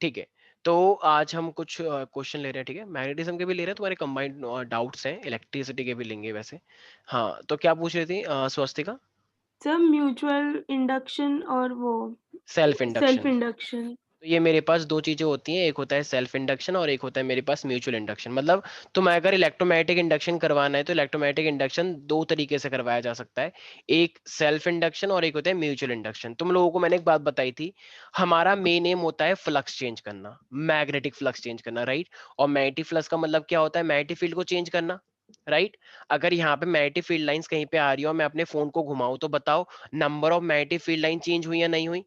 ठीक है, तो आज हम कुछ क्वेश्चन ले रहे हैं, ठीक है, मैग्नेटिज्म के भी ले रहे हैं, तुम्हारे कंबाइंड डाउट्स हैं, इलेक्ट्रिसिटी के भी लेंगे वैसे। हाँ, तो क्या पूछ रही थी स्वस्तिका? सब म्यूचुअल इंडक्शन और वो सेल्फ सेल्फ इंडक्शन। इंडक्शन। तो ये मेरे पास दो चीजें होती हैं, एक होता है सेल्फ इंडक्शन और एक होता है मेरे पास म्यूचुअल इंडक्शन। मतलब तुम्हें अगर इलेक्ट्रोमैग्नेटिक इंडक्शन करवाना है तो इलेक्ट्रोमैग्नेटिक इंडक्शन दो तरीके से करवाया जा सकता है, एक सेल्फ इंडक्शन और एक होता है म्यूचुअल इंडक्शन। तुम लोगों को मैंने एक बात बताई थी, हमारा मेन एम होता है फ्लक्स चेंज करना, मैग्नेटिक फ्लक्स चेंज करना, राइट। और मैग्नेटिक फ्लक्स का मतलब क्या होता है? मैग्नेटिक फील्ड को चेंज करना, राइट। अगर यहाँ पे मैग्नेटिक फील्ड लाइंस कहीं पे आ रही हो, मैं अपने फोन को घुमाऊं तो बताओ number of magnetic field line change हुई या नहीं हुई?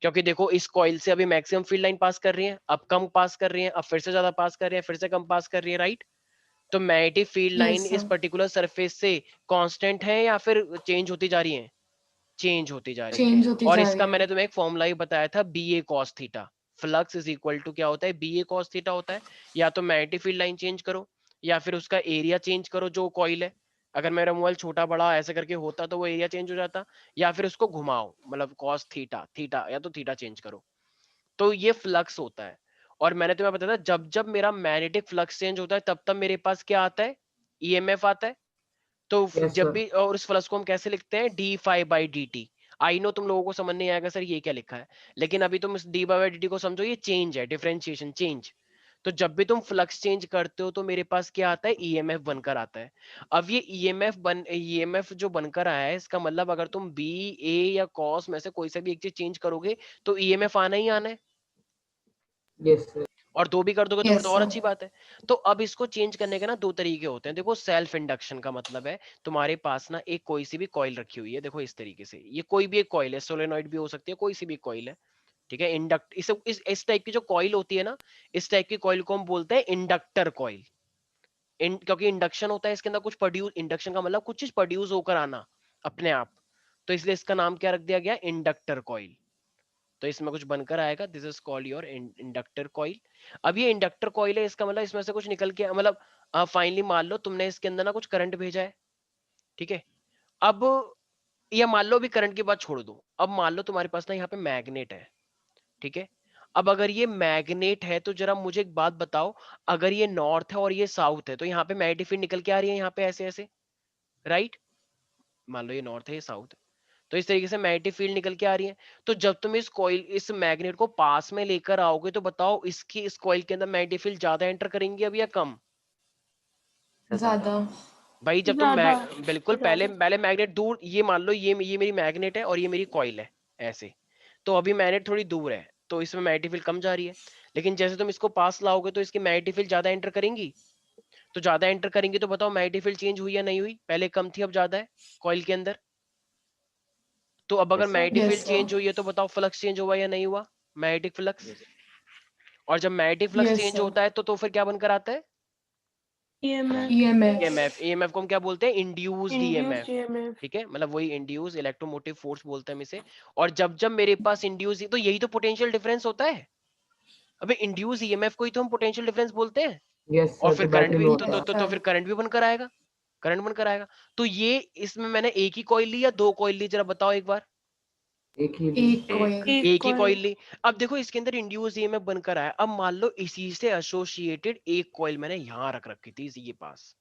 क्योंकि देखो इस कॉइल से अभी मैक्सिमम फील्ड लाइन पास कर रही है, अब कम पास कर रही है, अब फिर से ज्यादा पास कर रही है, फिर से कम पास कर रही है, राइट। तो मैग्नेटिक फील्ड लाइन यस इस सर। पर्टिकुलर सरफेस से कांस्टेंट है या फिर चेंज होती जा रही है? चेंज होती जा रही है। चेंज होती और जा रही इसका है। मैंने तुम्हें एक फॉर्मूला ही बताया था, B A cos theta. Flux is equal to क्या होता है? बी ए कॉस थीटा होता है। या तो मैग्नेटिक फील्ड लाइन चेंज करो या फिर उसका एरिया चेंज करो जो कॉइल है। अगर मेरा मोबाइल छोटा बड़ा ऐसे करके होता तो वो एरिया चेंज हो जाता, या फिर उसको घुमाओ, मतलब कॉस थीटा, थीटा या तो थीटा चेंज करो। तो ये फ्लक्स होता है। और मैंने तुम्हें बताया था जब जब मेरा मैग्नेटिक फ्लक्स चेंज होता है तब तब मेरे पास क्या आता है? ईएमएफ आता है। तो यस जब सर। भी, और उस फ्लक्स को हम कैसे लिखते हैं? D five by D T. I know तुम लोगों को समझ नहीं आएगा सर ये क्या लिखा है, लेकिन अभी तुम इस डी बाई डी टी को समझो, ये चेंज है, डिफरेंशिएशन चेंज। तो जब भी तुम फ्लक्स चेंज करते हो तो मेरे पास क्या आता है? ईएमएफ बनकर आता है। अब ये ईएमएफ जो बनकर आया है, इसका मतलब अगर तुम बी, ए या कॉस में से कोई सा भी एक चीज चेंज करोगे तो ईएमएफ आना ही आना है। Yes sir. और दो भी कर दोगे तो फिर तो यस और सर। अच्छी बात है। तो अब इसको चेंज करने के ना दो तरीके होते हैं। देखो सेल्फ इंडक्शन का मतलब है तुम्हारे पास ना एक कोई सी भी कॉइल रखी हुई है, देखो इस तरीके से, ये कोई भी एक कॉइल है, सोलेनॉइड भी हो सकती है, कोई सी भी कॉइल है, ठीक है। इंडक्ट इस टाइप की जो कॉइल होती है ना, इस टाइप की कॉइल को हम बोलते हैं इंडक्टर कॉइल। क्योंकि इंडक्शन होता है इसके अंदर कुछ प्रोड्यूस, इंडक्शन का मतलब कुछ चीज प्रोड्यूस होकर आना अपने आप। तो इसलिए इसका नाम क्या रख दिया गया? Inductor coil. तो इसमें कुछ बनकर आएगा, this is called your inductor coil. अब ये इंडक्टर कॉइल है, इसका मतलब इसमें से कुछ निकल के, मतलब फाइनली मान लो तुमने इसके अंदर ना कुछ करंट भेजा है, ठीक है। अब या मान लो भी करंट की बात छोड़ दो, अब मान लो तुम्हारे पास ना यहाँ पे मैग्नेट है, ठीक है। अब अगर ये मैग्नेट है तो जरा मुझे एक बात बताओ, अगर ये नॉर्थ है और ये साउथ है तो यहाँ पे मैग्नेटिक फील्ड निकल के आ रही है यहाँ पे ऐसे ऐसे, राइट। मान लो ये नॉर्थ है ये साउथ है, तो इस तरीके से मैग्नेटिक फील्ड निकल के आ रही है। तो जब तुम इस मैग्नेट को पास में लेकर आओगे तो बताओ इसकी इस कॉइल के अंदर मैग्नेटिक फील्ड ज्यादा एंटर करेंगी अब या कम? ज्यादा। भाई जब तुम ज्यादा। बिल्कुल पहले ज्यादा। पहले मैग्नेट दूर, ये मान लो ये मेरी मैग्नेट है और ये मेरी कॉइल है ऐसे, तो अभी मैग्नेट थोड़ी दूर है तो इसमें मैग्नेटिक फील्ड कम जा रही है। लेकिन जैसे तुम इसको पास लाओगे तो इसकी मैग्नेटिक फील्ड ज्यादा एंटर करेंगी। तो ज्यादा एंटर करेंगी तो बताओ मैग्नेटिक फील्ड चेंज हुई या नहीं हुई? पहले कम थी अब ज्यादा है कॉइल के अंदर। तो अब अगर magnetic yes field sir. Change हुई है तो बताओ फ्लक्स चेंज हुआ या नहीं हुआ? Magnetic flux. और जब magnetic flux yes change sir. होता है तो फिर क्या बनकर आता है? ईएमएफ। ईएमएफ। ईएमएफ। ईएमएफ को हम क्या बोलते हैं? Induced induced EMF. ईएमएफ। ठीक है, मतलब वही इंड्यूस इलेक्ट्रोमोटिव फोर्स बोलते हैं हम इसे। और जब जब मेरे पास इंड्यूस, तो यही तो पोटेंशियल डिफरेंस होता है। अबे इंड्यूस ईएमएफ को ही तो हम पोटेंशियल डिफरेंस बोलते हैं। यस और सर, फिर जो करंट बैटरी में भी होता यस तो है। फिर सर। करंट भी बनकर आएगा, करंट बनकर आएगा। तो ये इसमें मैंने एक ही कॉइल ली या दो कॉइल ली, जरा बताओ एक बार। एक ही ली। एक कोयल। एक एक ही कॉइल। कॉइल ली। अब देखो इसके अंदर इंड्यूस ईएमएफ बनकर आया, अब मान लो इसी से एसोसिएटेड एक कॉइल मैंने यहां रख रखी थी इसी के पास,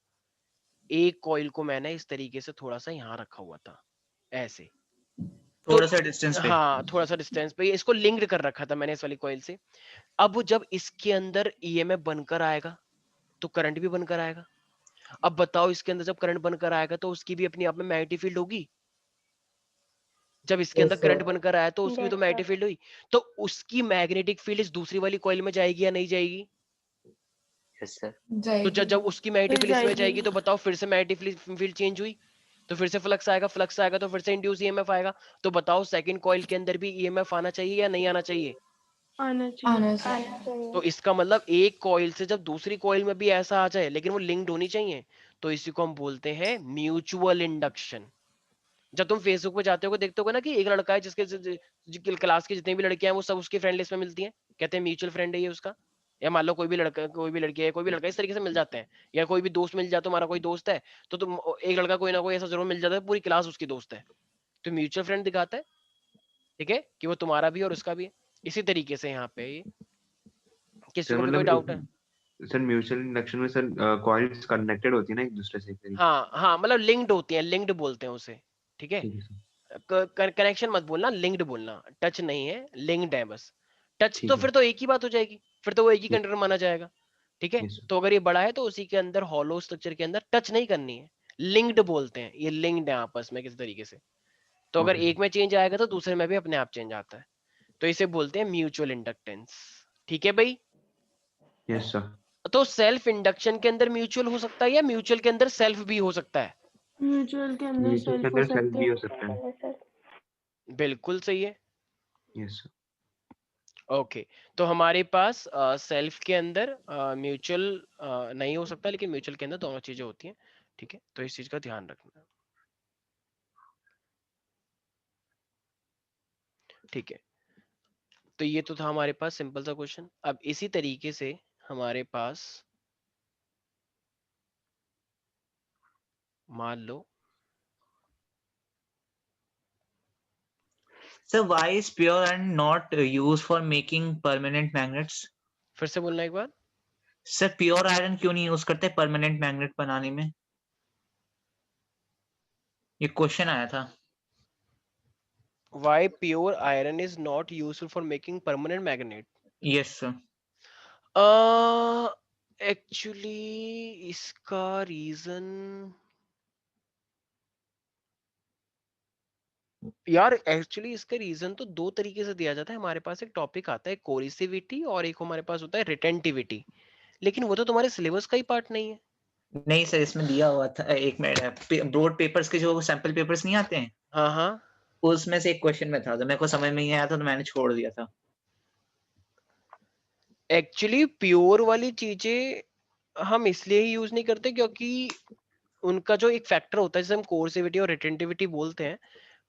एक कॉइल को मैंने इस तरीके से थोड़ा सा यहां रखा हुआ था ऐसे। तो थोड़ा सा डिस्टेंस पे। हाँ, थोड़ा सा डिस्टेंस पे इसको लिंक्ड कर रखा था मैंने इस वाली कॉइल से। अब जब इसके अंदर ईएमएफ बनकर आएगा तो करंट भी बनकर आएगा। अब बताओ इसके अंदर जब करंट बनकर आएगा तो उसकी भी अपनी आप में मैग्नेटिक फील्ड होगी। जब इसके अंदर यस करंट सर। बनकर आया तो उसकी भी तो दैट्स मैग्नेटिक फील्ड हुई। तो उसकी मैग्नेटिक फील्ड इस दूसरी वाली कॉइल में जाएगी या नहीं जाएगी? Yes sir. तो जब जाएगी। जब उसकी मैग्नेटिक फिर फील्ड इसमें जाएगी। जाएगी तो बताओ फिर से मैग्नेटिक फील्ड चेंज हुई, तो फिर से फ्लक्स आएगा, फ्लक्स आएगा तो फिर से इंड्यूस ईएमएफ आएगा। तो बताओ सेकंड कॉइल के अंदर भी ईएमएफ आना चाहिए या नहीं आना चाहिए? आना चाहिए। आना चाहिए। तो इसका मतलब एक कॉइल से जब दूसरी कॉइल में भी ऐसा आ जाए, लेकिन वो लिंक्ड होनी चाहिए, तो इसी को हम बोलते हैं म्यूचुअल इंडक्शन। जब तुम फेसबुक पे जाते हो देखते हो ना कि एक लड़का है जिसके क्लास की जितनी भी लड़कियां हैं वो सब उसकी फ्रेंड लिस्ट में मिलती हैं, कहते हैं म्यूचुअल फ्रेंड है ये उसका। या मान लो कोई भी लड़का, कोई भी लड़की है, कोई भी लड़का इस तरीके से मिल जाते हैं। या कोई भी दोस्त मिल जाए, तुम्हारा कोई दोस्त है तो तुम, एक लड़का कोई ना कोई ऐसा जरूर मिल जाता है पूरी क्लास उसकी दोस्त है, तो म्यूचुअल फ्रेंड दिखाता है, ठीक है, कि वो तुम्हारा भी और उसका भी है। इसी तरीके से यहाँ पे ये किसी सर को भी कोई डाउट है? सर म्यूचुअल इंडक्शन में सर कॉइल्स कनेक्टेड होती है ना एक दूसरे से करीब। हाँ हाँ, मतलब लिंक्ड होती हैं, लिंक्ड बोलते हैं उसे, ठीक है। ठीक है सर। कनेक्शन मत बोलना, लिंक्ड बोलना, टच नहीं है, लिंक्ड है बस। टच ठीक तो है। फिर तो एक ही बात हो जाएगी, फिर तो वो एक ही Yes, कंटेनर माना जाएगा, ठीक है। yes, sir. तो अगर ये बड़ा है तो उसी के अंदर हॉलो स्ट्रक्चर के अंदर टच नहीं करनी है, लिंक्ड बोलते हैं, ये लिंक्ड है आपस में किसी तरीके से। तो अगर Okay, एक में चेंज आएगा तो दूसरे में भी अपने आप चेंज आता है, तो इसे बोलते हैं म्यूचुअल इंडक्टेंस, ठीक है भाई। yes sir. तो सेल्फ इंडक्शन के अंदर म्यूचुअल हो सकता है या म्यूचुअल के अंदर सेल्फ भी हो सकता है? म्यूचुअल के अंदर म्यूचुअल के सेल्फ हो अंदर सेल्फ सकते भी हैं। हो सकता है। बिल्कुल सही है। Yes sir. ओके, तो हमारे पास सेल्फ के अंदर म्यूचुअल नहीं हो सकता, लेकिन म्यूचुअल के अंदर दोनों चीजें होती हैं, ठीक है। तो इस चीज का ध्यान रखना, ठीक है। तो ये तो था हमारे पास सिंपल सा क्वेश्चन। अब इसी तरीके से हमारे पास मान लो, Sir, why is pure iron not used for making permanent magnets? फिर से बोलना एक बार। Sir, pure iron क्यों नहीं यूज करते परमानेंट मैग्नेट बनाने में? ये क्वेश्चन आया था। Why pure iron is not useful for making permanent magnet? Yes sir. Actually इसका रीजन, यार एक्चुअली इसका रीजन तो दो तरीके से दिया जाता है। हमारे पास एक टॉपिक आता है कोरिसिविटी और एक हमारे पास होता है रिटेंटिविटी, लेकिन वो तो तुम्हारे सिलेबस का ही पार्ट नहीं है। नहीं सर, इसमें दिया हुआ था, एक मिनट, ब्रॉड पेपर्स के जो सैंपल पेपर्स नहीं आते हैं, हाँ हाँ, उसमें से एक क्वेश्चन में था, तो मेरे को समझ में नहीं आया था तो मैंने छोड़ दिया था। एक्चुअली प्योर वाली चीजें हम इसलिए ही यूज नहीं करते क्योंकि उनका जो एक फैक्टर होता है जिसे हम कोरिसिविटी और रिटेंटिविटी बोलते हैं,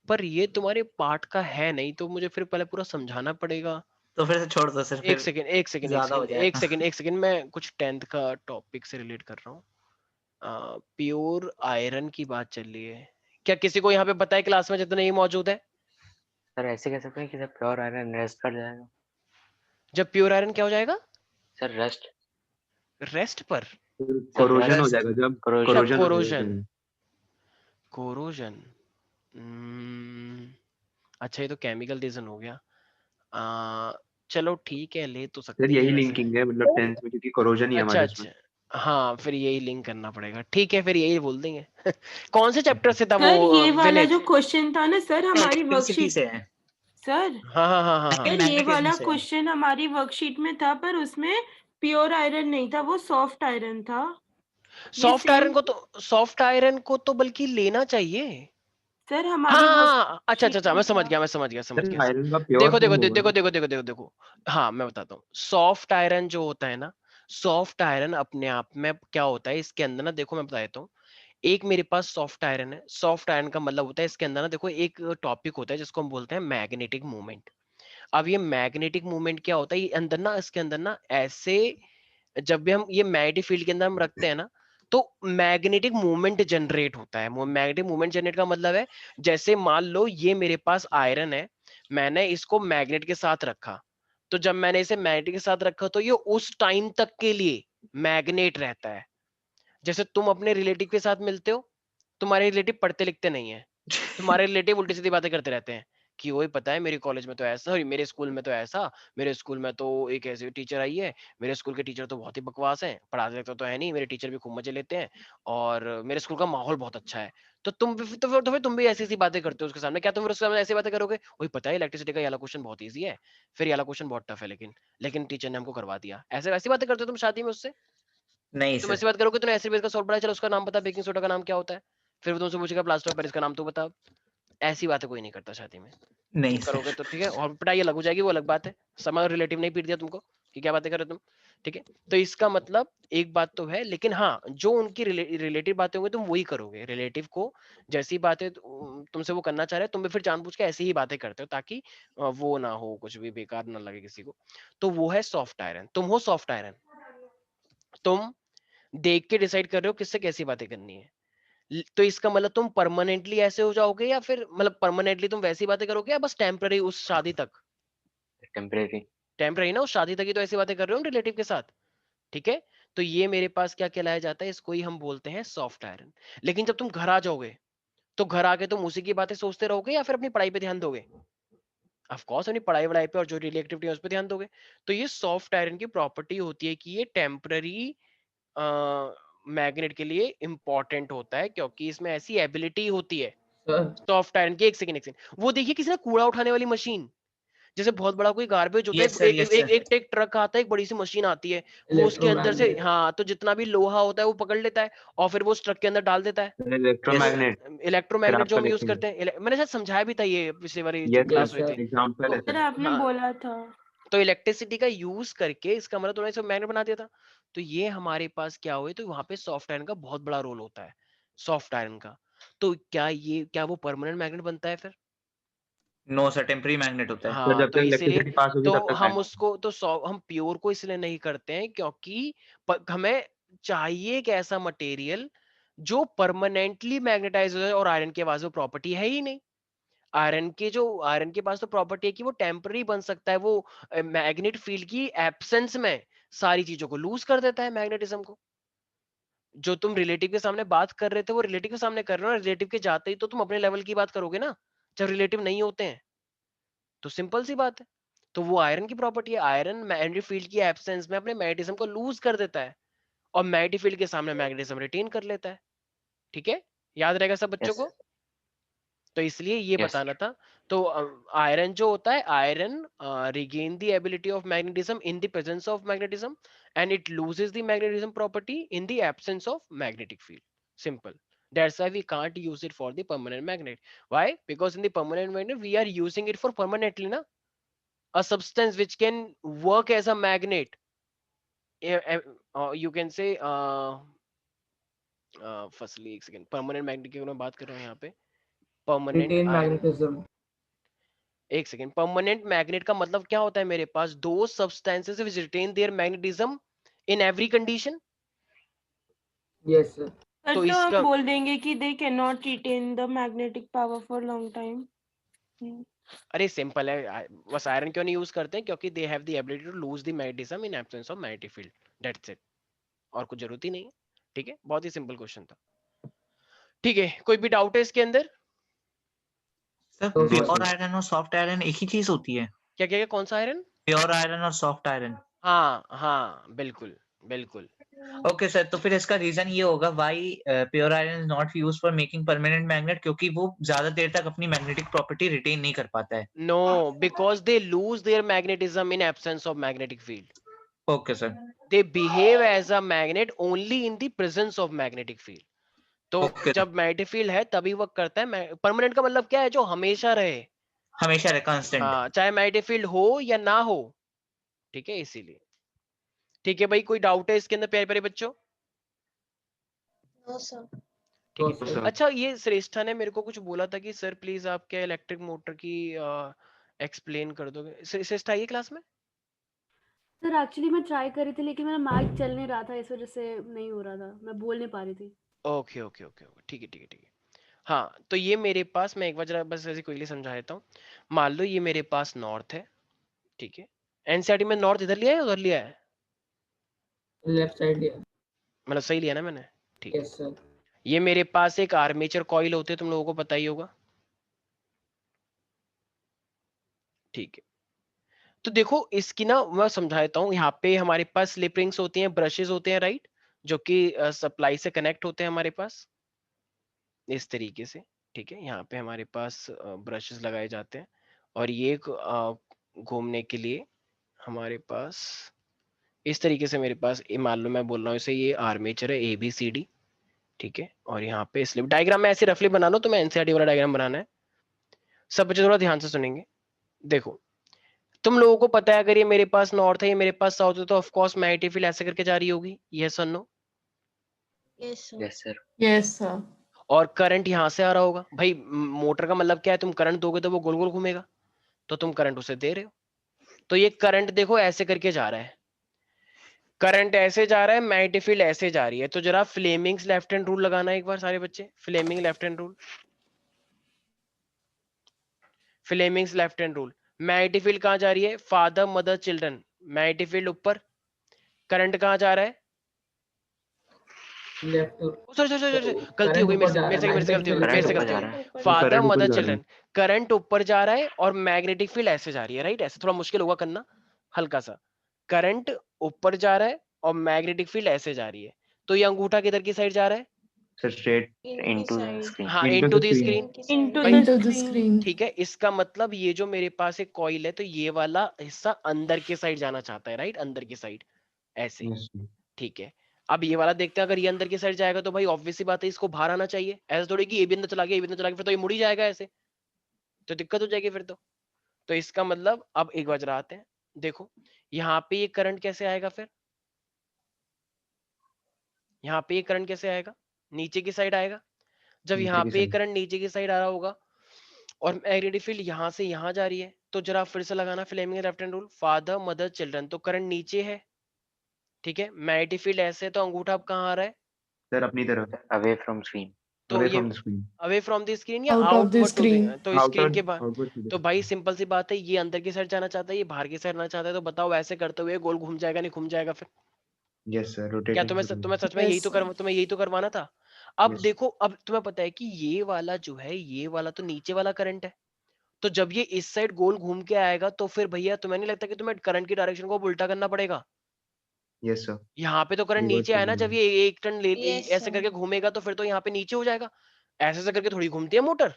पर ये तुम्हारे पार्ट का है नहीं, तो मुझे फिर पहले पूरा समझाना पड़ेगा। तो फिर से छोड़ दो सर, एक फिर सेकेंड एक सेकेंड एक ज्यादा हो सेकेंड एक जाएगा। सेकेंड एक सेकेंड, मैं कुछ 10th का टॉपिक से रिलेट कर रहा हूँ। प्योर आयरन की बात चल रही है, क्या किसी को यहाँ पे पता है क्लास में जितने ही मौजूद है? सर ऐसे कह सकते हैं कि सर प्योर आयरन रस्ट कर जाएगा। जब प्योर आयरन क्या हो जाएगा? सर रस्ट, रेस्ट पर? सर कोरोजन हो रस्ट, जाएगा जब corrosion। अच्छा, कोरोजन हो कोरोजन, जाएगा। कोरोजन। अच्छा, ये तो केमिकल रीजन हो गया। चलो ठीक है, ले तो सर सकते हैं यही वैसे। लिंकिंग है मतलब 10th में क्योंकि कोरोजन ही है अच्छा हमारे उसमें। अच्छा, हाँ फिर यही लिंक करना पड़ेगा, ठीक है, फिर यही बोल देंगे। कौन से चैप्टर से था वो सर ये वाला विनीत? जो क्वेश्चन था ना सर हमारी इलेक्ट्रिसिटी वर्कशीट, से है। सर हाँ हाँ हाँ हाँ हाँ, सर ये मैग्नेटिज्म वाला से है। क्वेश्चन हमारी वर्कशीट में था, पर उसमें प्योर आयरन नहीं था, वो सॉफ्ट आयरन था। ये सॉफ्ट आयरन सेम को तो, सॉफ्ट आयरन को तो बल्कि लेना चाहिए। सर हाँ हमारी हाँ हाँ, अच्छा अच्छा वर्कशीट अच्छा, में मैं समझ था। गया मैं समझ गया समझ सर गया। आयरन का प्योर देखो देखो फॉर्म होगा देखो ना। देखो देखो देखो देखो, हाँ मैं बताता हूँ। सॉफ्ट आयरन जो होता है ना, सॉफ्ट आयरन अपने आप में क्या होता है इसके अंदर ना, देखो मैं बता देता हूँ। एक मेरे पास सॉफ्ट आयरन है, सॉफ्ट आयरन का मतलब होता है इसके अंदर ना, देखो एक टॉपिक होता है जिसको हम बोलते हैं मैग्नेटिक मूवमेंट। अब ये मैग्नेटिक मूवमेंट क्या होता है, ये अंदर ना, इसके अंदर ना ऐसे, जब भी हम ये मैग्नेटिक फील्ड के अंदर हम रखते हैं ना, तो मैग्नेटिक मूवमेंट जनरेट होता है। मैग्नेटिक मूवमेंट जनरेट का मतलब है, जैसे मान लो ये मेरे पास आयरन है, मैंने इसको मैग्नेट के साथ रखा, तो जब मैंने इसे मैग्नेट के साथ रखा तो ये उस टाइम तक के लिए मैग्नेट रहता है। जैसे तुम अपने रिलेटिव के साथ मिलते हो, तुम्हारे रिलेटिव पढ़ते लिखते नहीं है, तुम्हारे रिलेटिव उल्टी सीधी बातें करते रहते हैं कि वही पता है मेरे कॉलेज में तो ऐसा, और मेरे स्कूल में तो ऐसा, मेरे स्कूल में तो एक ऐसी टीचर आई है, मेरे स्कूल के टीचर तो बहुत ही बकवास हैं, पढ़ाते लिखते तो है नहीं, मेरे टीचर भी खूब मजे लेते हैं, और मेरे स्कूल का माहौल बहुत अच्छा है। तो फिर तुम भी ऐसी ऐसी बातें करते हो उसके सामने, क्या तुम फिर उसके सामने ऐसी बातें करोगे? वही पता है इलेक्ट्रिसिटी का ये वाला क्वेश्चन बहुत ईजी है, फिर ये वाला क्वेश्चन बहुत टफ है, लेकिन लेकिन टीचर ने हमको करवा दिया, ऐसे ऐसी बातें करते हो तुम शादी में उससे? नहीं तुम सर। ऐसी बात करोगे, तूने एसिड बेस का सॉल्ट बनाया, चलो उसका नाम बता, बेकिंग सोडा का नाम क्या होता है? फिर वो तुमसे पूछेगा प्लास्टर ऑफ पेरिस का नाम तू बता। ऐसी बातें कोई नहीं करता शादी में। नहीं तुम सर। करोगे तो ठीक है, और पिटाई अलग हो जाएगी, वो अलग बात है। समय रिलेटिव नहीं पीट दिया तुमको कि क्या बातें कर रहे हो तुम, ठीक है। तो इसका मतलब एक बात तो है, लेकिन हाँ जो उनकी रिलेटिव बातें होंगी तुम वही करोगे, रिलेटिव को जैसी बातें तुमसे वो करना चाह रहे हैं, तुम भी फिर जानबूझ के ऐसी ही बातें करते हो, ताकि वो ना हो, कुछ भी बेकार ना लगे किसी को। तो वो है सॉफ्ट आयरन, तुम हो सॉफ्ट आयरन। तुम देख के डिसाइड कर रहे हो किससे कैसी बातें करनी है। तो इसका मतलब तुम परमानेंटली ऐसे हो जाओगे, या फिर मतलब परमानेंटली तुम वैसी बातें करोगे, या बस टेम्पररी उस शादी तक? टेम्परेरी। टेम्पररी ना, उस शादी तक ही तो ऐसी बातें कर रहे हो रिलेटिव के साथ, ठीक है। तो ये मेरे पास क्या कहलाया जाता है, इसको ही हम बोलते हैं सॉफ्ट आयरन। लेकिन जब तुम घर आ जाओगे तो घर आके तुम उसी की बातें सोचते रहोगे या फिर अपनी पढ़ाई पे ध्यान दोगे? ऑफ कोर्स अपनी पढ़ाई वढ़ाई पे और जो डेली एक्टिविटी है उस पर ध्यान दोगे। तो ये सॉफ्ट आयरन की प्रॉपर्टी होती है कि ये टेम्पररी मैग्नेट के लिए इंपॉर्टेंट होता है, क्योंकि इसमें ऐसी एबिलिटी होती है सर सॉफ्ट आयरन की। एक सेकंड, वो देखिए किसी ने कूड़ा उठाने वाली मशीन, जैसे बहुत बड़ा कोई गार्बेज होता है, यस सर, यस सर। एक ट्रक आता है, एक बड़ी सी मशीन आती है, वो उसके अंदर से इलेक्ट्रोमैग्नेट हाँ, तो जितना भी लोहा होता है वो पकड़ लेता है और फिर वो उस ट्रक के अंदर डाल देता है। इलेक्ट्रोमैग्नेट इलेक्ट्रोमैग्नेट जो हम यूज collecting करते हैं, मैंने शायद समझाया भी था ये पिछली बार यस क्लास हुई सर थी। एग्जांपल है सर सर। आपने हाँ, बोला था। तो इलेक्ट्रिसिटी का यूज करके इसका मतलब तुमने सब मैग्नेट बना दिया था। तो ये हमारे पास क्या हुए, तो वहां पे सॉफ्ट आयरन का बहुत बड़ा रोल होता है, सॉफ्ट आयरन का। तो क्या वो परमानेंट मैग्नेट बनता है फिर? नो सर, टेम्पररी मैग्नेट होता है। तो हाँ, जब तो तक इसीलिए इलेक्ट्रिसिटी पास होगी तो तब तक हम मैग्नेट। उसको तो हम प्योर को इसलिए नहीं करते हैं, क्योंकि हमें चाहिए एक ऐसा मटेरियल जो परमानेंटली मैग्नेटाइज हो जाए, और आयरन के पास वो प्रॉपर्टी है ही नहीं। आयरन के पास तो प्रॉपर्टी है कि वो टेम्पररी बन सकता है, वो मैग्नेट फील्ड की एब्सेंस में सारी चीजों को लूज कर देता है, मैग्नेटिज्म को। जो तुम रिलेटिव के सामने बात कर रहे थे वो रिलेटिव के सामने कर रहे हो ना, रिलेटिव के जाते ही तो तुम अपने लेवल की बात करोगे ना, जब रिलेटिव नहीं होते हैं। तो सिंपल सी बात है। तो वो आयरन की प्रॉपर्टी है, आयरन मैग्नेटिक फील्ड की एब्सेंस में अपने मैग्नेटिज्म को लूज कर देता है और मैग्नेटिक फील्ड के सामने मैग्नेटिज्म रिटेन कर लेता है। ठीक है, याद रहेगा सब बच्चों यस को? तो इसलिए ये यस बताना था। तो आयरन जो होता है, iron regain the ability of magnetism in the presence of magnetism, and it loses the magnetism property in the absence of magnetic field. Simple. That's why we can't use it for the permanent magnet. Why? Because in the permanent magnet we are using it for permanently, na? A substance which can work as a magnet. You can say firstly एक second, permanent magnet की अगर मैं बात कर रहा हूँ यहाँ पे, परमानेंट रिटेन मैग्नेटिज्म एक सेकेंड, परमानेंट मैग्नेट का मतलब क्या होता है मेरे पास? दो substances which retain their magnetism in every condition. Yes sir sir तो तो इसका हम बोल देंगे कि they can not retain the magnetic power for long time. अरे सिंपल है, बस आयरन क्यों नहीं यूज करते हैं? क्योंकि दे have the ability to lose the magnetism in absence of magnetic field, that's it. और कुछ जरूरत ही नहीं है। ठीक है, बहुत ही सिंपल क्वेश्चन था। ठीक है, कोई भी डाउट है इसके अंदर? सर, तो प्योर सर आयरन और सॉफ्ट आयरन एक ही चीज होती है? क्या क्या क्या, कौन सा आयरन? प्योर आयरन और सॉफ्ट आयरन। हाँ हाँ, बिल्कुल बिल्कुल। ओके सर, तो फिर इसका रीजन ये होगा why pure iron is not used for making permanent magnet, क्योंकि वो ज्यादा देर तक अपनी मैग्नेटिक प्रॉपर्टी रिटेन नहीं कर पाता है। No, because they lose their magnetism in absence of magnetic field. Okay sir. They behave as a magnet only in the presence of magnetic field. तो ओके, जब मैग्नेटिक फील्ड है तभी work करता है। परमानेंट का मतलब क्या है? जो हमेशा रहे। हमेशा रहे, कांस्टेंट। हाँ, चाहे मैग्नेटिक फील्ड हो या ना हो। ठीक है, इसीलिए। ठीक है भाई, कोई डाउट है इसके अंदर प्यारे प्यारे बच्चों? No sir. ठीक तो है। सर अच्छा, ये श्रेष्ठा ने मेरे को कुछ बोला था कि सर प्लीज आप क्या इलेक्ट्रिक मोटर की एक्सप्लेन कर दोगे? श्रेष्ठा ये क्लास में? सर एक्चुअली मैं ट्राई कर रही थी लेकिन मेरा माइक चल नहीं रहा था, इस वजह से नहीं हो रहा था, मैं बोल नहीं पा रही थी। ओके ओके ओके ओके, ठीक है ठीक है ठीक है। हाँ, तो ये मेरे पास, मैं एक बार जरा बस ऐसे क्विकली समझा देता हूँ। मान लो ये मेरे पास नॉर्थ है, ठीक है। एनसीईआरटी में नॉर्थ इधर लिया है उधर लिया है? लेफ्ट साइड या मतलब सही लिया ना मैंने? ठीक है। यस सर ये मेरे पास एक आर्मेचर कॉइल होते हैं, तुम लोगों को पता ही होगा। ठीक है, तो देखो इसकी ना मैं समझा देता हूँ। यहाँ पे हमारे पास स्लिप रिंग्स होती हैं, ब्रशेस होते हैं, राइट, जो कि सप्लाई से कनेक्ट होते हैं हमारे पास इस तरीके से। ठीक है, यहाँ पे हमारे पास ब्रशेस लगाए जाते हैं, और ये घूमने के लिए हमारे पास इस तरीके से, मेरे पास ये मान लो मैं बोल रहा हूँ इसे, ये आर्मेचर है ABCD। ठीक है, और यहाँ पे स्लिप डायग्राम में ऐसे रफली बना लो, तो मैं एनसीईआरटी वाला डायग्राम बनाना है। सब बच्चे थोड़ा ध्यान से सुनेंगे। देखो, तुम लोगों को पता है अगर ये मेरे पास नॉर्थ है, ये मेरे पास साउथ है, तो ऑफ कोर्स मैग्नेटिक फील्ड ऐसे करके जा रही होगी, यस और no? Yes sir. Yes sir. Yes sir और करंट यहाँ से आ रहा होगा भाई। मोटर का मतलब क्या है? तुम करंट दोगे तो वो गोल गोल घूमेगा, तो तुम करंट उसे दे रहे हो। तो ये करंट देखो ऐसे करके जा रहा है, करंट ऐसे जा रहा है, मैग्नेटिक फील्ड ऐसे जा रही है। तो जरा फ्लेमिंग्स लेफ्ट हैंड रूल लगाना एक बार सारे बच्चे, Fleming left hand rule, Fleming's left hand rule. Magnetic field कहाँ जा रही है? Father mother children, magnetic field ऊपर, करंट कहाँ जा रहा है? लेफ्ट सॉरी गलती हो करंट गई ऊपर जा रहा है, मेरे से गलती हो गई, करंट मेरे से ऊपर गलती जा हो रहा गई। है। फादर करंट ऊपर मदर जा रहा है। चिल्ड्रन, करंट ऊपर जा रहा है और मैग्नेटिक फील्ड ऐसे जा रही है, राइट? ऐसे थोड़ा मुश्किल होगा करना, हल्का सा। करंट ऊपर जा रहा है और मैग्नेटिक फील्ड ऐसे जा रही है, तो ये अंगूठा किधर की साइड जा रहा है? Sir straight Into the screen. हाँ, Into into the the screen. Screen. into भाई, the into the screen. screen. ठीक है, इसका मतलब ये जो मेरे पास एक कॉइल है, तो ये वाला हिस्सा अंदर के साइड जाना चाहता है, राइट? अंदर की साइड ऐसे, Yes, sir. ठीक है। अब ये वाला देखते हैं, अगर ये अंदर की साइड जाएगा तो भाई ऑब्वियस सी बात है इसको बाहर आना चाहिए, ऐसे थोड़ी कि ये भी अंदर चला गया, ये भी अंदर चला गया, फिर तो ये मुड़ ही जाएगा ऐसे, तो दिक्कत हो जाएगी फिर तो इसका मतलब अब एक बार जरा आते हैं, देखो यहाँ पे ये करंट कैसे आएगा, फिर यहाँ पे ये करंट कैसे आएगा? नीचे की साइड आएगा। जब नीचे यहाँ की पे ये side. करंट नीचे की साइड आ रहा होगा और मैग्नेटिक फील्ड यहाँ से यहाँ जा रही है, तो जरा फिर से लगाना Fleming left hand rule, father mother children, तो करंट नीचे है, ठीक है। मैग्नेटिक फील्ड ऐसे है, तो अंगूठा अब कहाँ आ रहा है? सर अपनी तरफ. Away from screen. तो Away ये from the screen. Away from the screen या Out of the outward to screen. तो स्क्रीन के बाहर। Outward to the तो भाई सिंपल सी बात है, ये अंदर की साइड जाना चाहता है, ये बाहर की साइड जाना चाहता है, तो बताओ ऐसे करते हुए गोल घूम जाएगा नहीं घूम जाएगा? फिर Yes, sir. क्या Rotating. तुम्हें सच में यही Yes, तो sir. तुम्हें यही तो करवाना था? अब Yes. देखो, अब तुम्हें पता है कि ये वाला जो है, ये वाला तो नीचे वाला करंट है, तो जब ये इस साइड गोल घूम के आएगा तो फिर भैया तुम्हें नहीं लगता कि तुम्हें करंट की डायरेक्शन को उल्टा करना पड़ेगा? Yes, sir. यहाँ पे तो करंट Reverse नीचे आया ना, करना जब ये एक टर्न ले ऐसे करके घूमेगा तो फिर तो यहाँ पे नीचे हो जाएगा। ऐसे से करके थोड़ी घूमती है मोटर,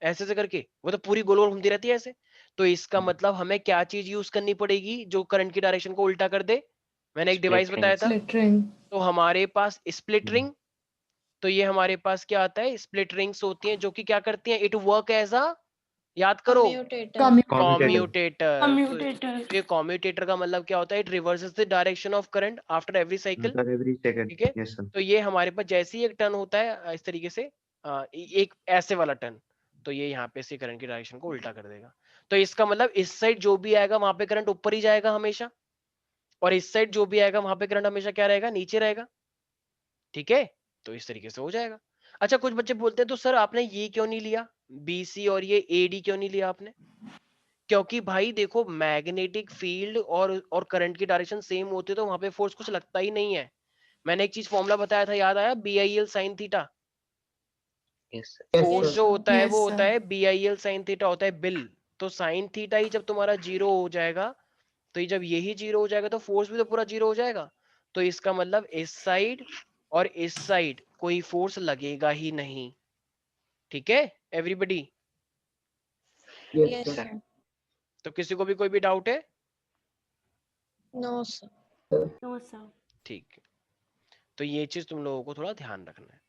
ऐसे से करके वो तो पूरी गोल गोल घूमती रहती है ऐसे। तो इसका मतलब हमें क्या चीज यूज करनी पड़ेगी जो करंट की डायरेक्शन को उल्टा कर दे? मैंने एक डिवाइस Split बताया rings. था, Split ring. तो हमारे पास स्प्लिट रिंग, तो ये हमारे पास क्या आता है? स्प्लिट रिंग्स होती हैं जो कि क्या करती हैं? इट वर्क एज अ, याद करो, Commu- कॉम्यूटेटर। Commutator. तो ये कॉम्यूटेटर का मतलब क्या होता है? It reverses the direction of current after every cycle, After every second. ठीक है। Yes, sir. तो ये हमारे पास जैसे ही एक टर्न होता है इस तरीके से, एक ऐसे वाला टर्न, तो ये यहाँ पे से करंट की डायरेक्शन को उल्टा कर देगा। तो इसका मतलब इस साइड जो भी आएगा वहां पे करंट ऊपर ही जाएगा हमेशा, और इस साइड जो भी आएगा वहां पे करंट हमेशा क्या रहेगा? नीचे रहेगा, ठीक है। तो इस तरीके से हो जाएगा। अच्छा, कुछ बच्चे बोलते हैं तो सर आपने ये क्यों नहीं लिया BC और ये AD क्यों नहीं लिया आपने? क्योंकि भाई देखो, मैग्नेटिक फील्ड और करंट की डायरेक्शन सेम होती है तो वहां पे फोर्स कुछ लगता ही नहीं है। मैंने एक चीज फॉर्मूला बताया था, याद आया? BIL sin theta. Yes, sir. Yes, force sir. जो होता है Yes, वो होता sir. है BIL sin थीटा होता है बिल। तो sin थीटा ही जब तुम्हारा जीरो हो जाएगा, तो ये जब यही जीरो हो जाएगा तो फोर्स भी तो पूरा जीरो हो जाएगा। तो इसका मतलब इस साइड और इस साइड कोई फोर्स लगेगा ही नहीं, ठीक है एवरीबॉडी? Yes, sir. तो किसी को भी कोई भी डाउट है? No sir. ठीक है, तो ये चीज तुम लोगों को थोड़ा ध्यान रखना है।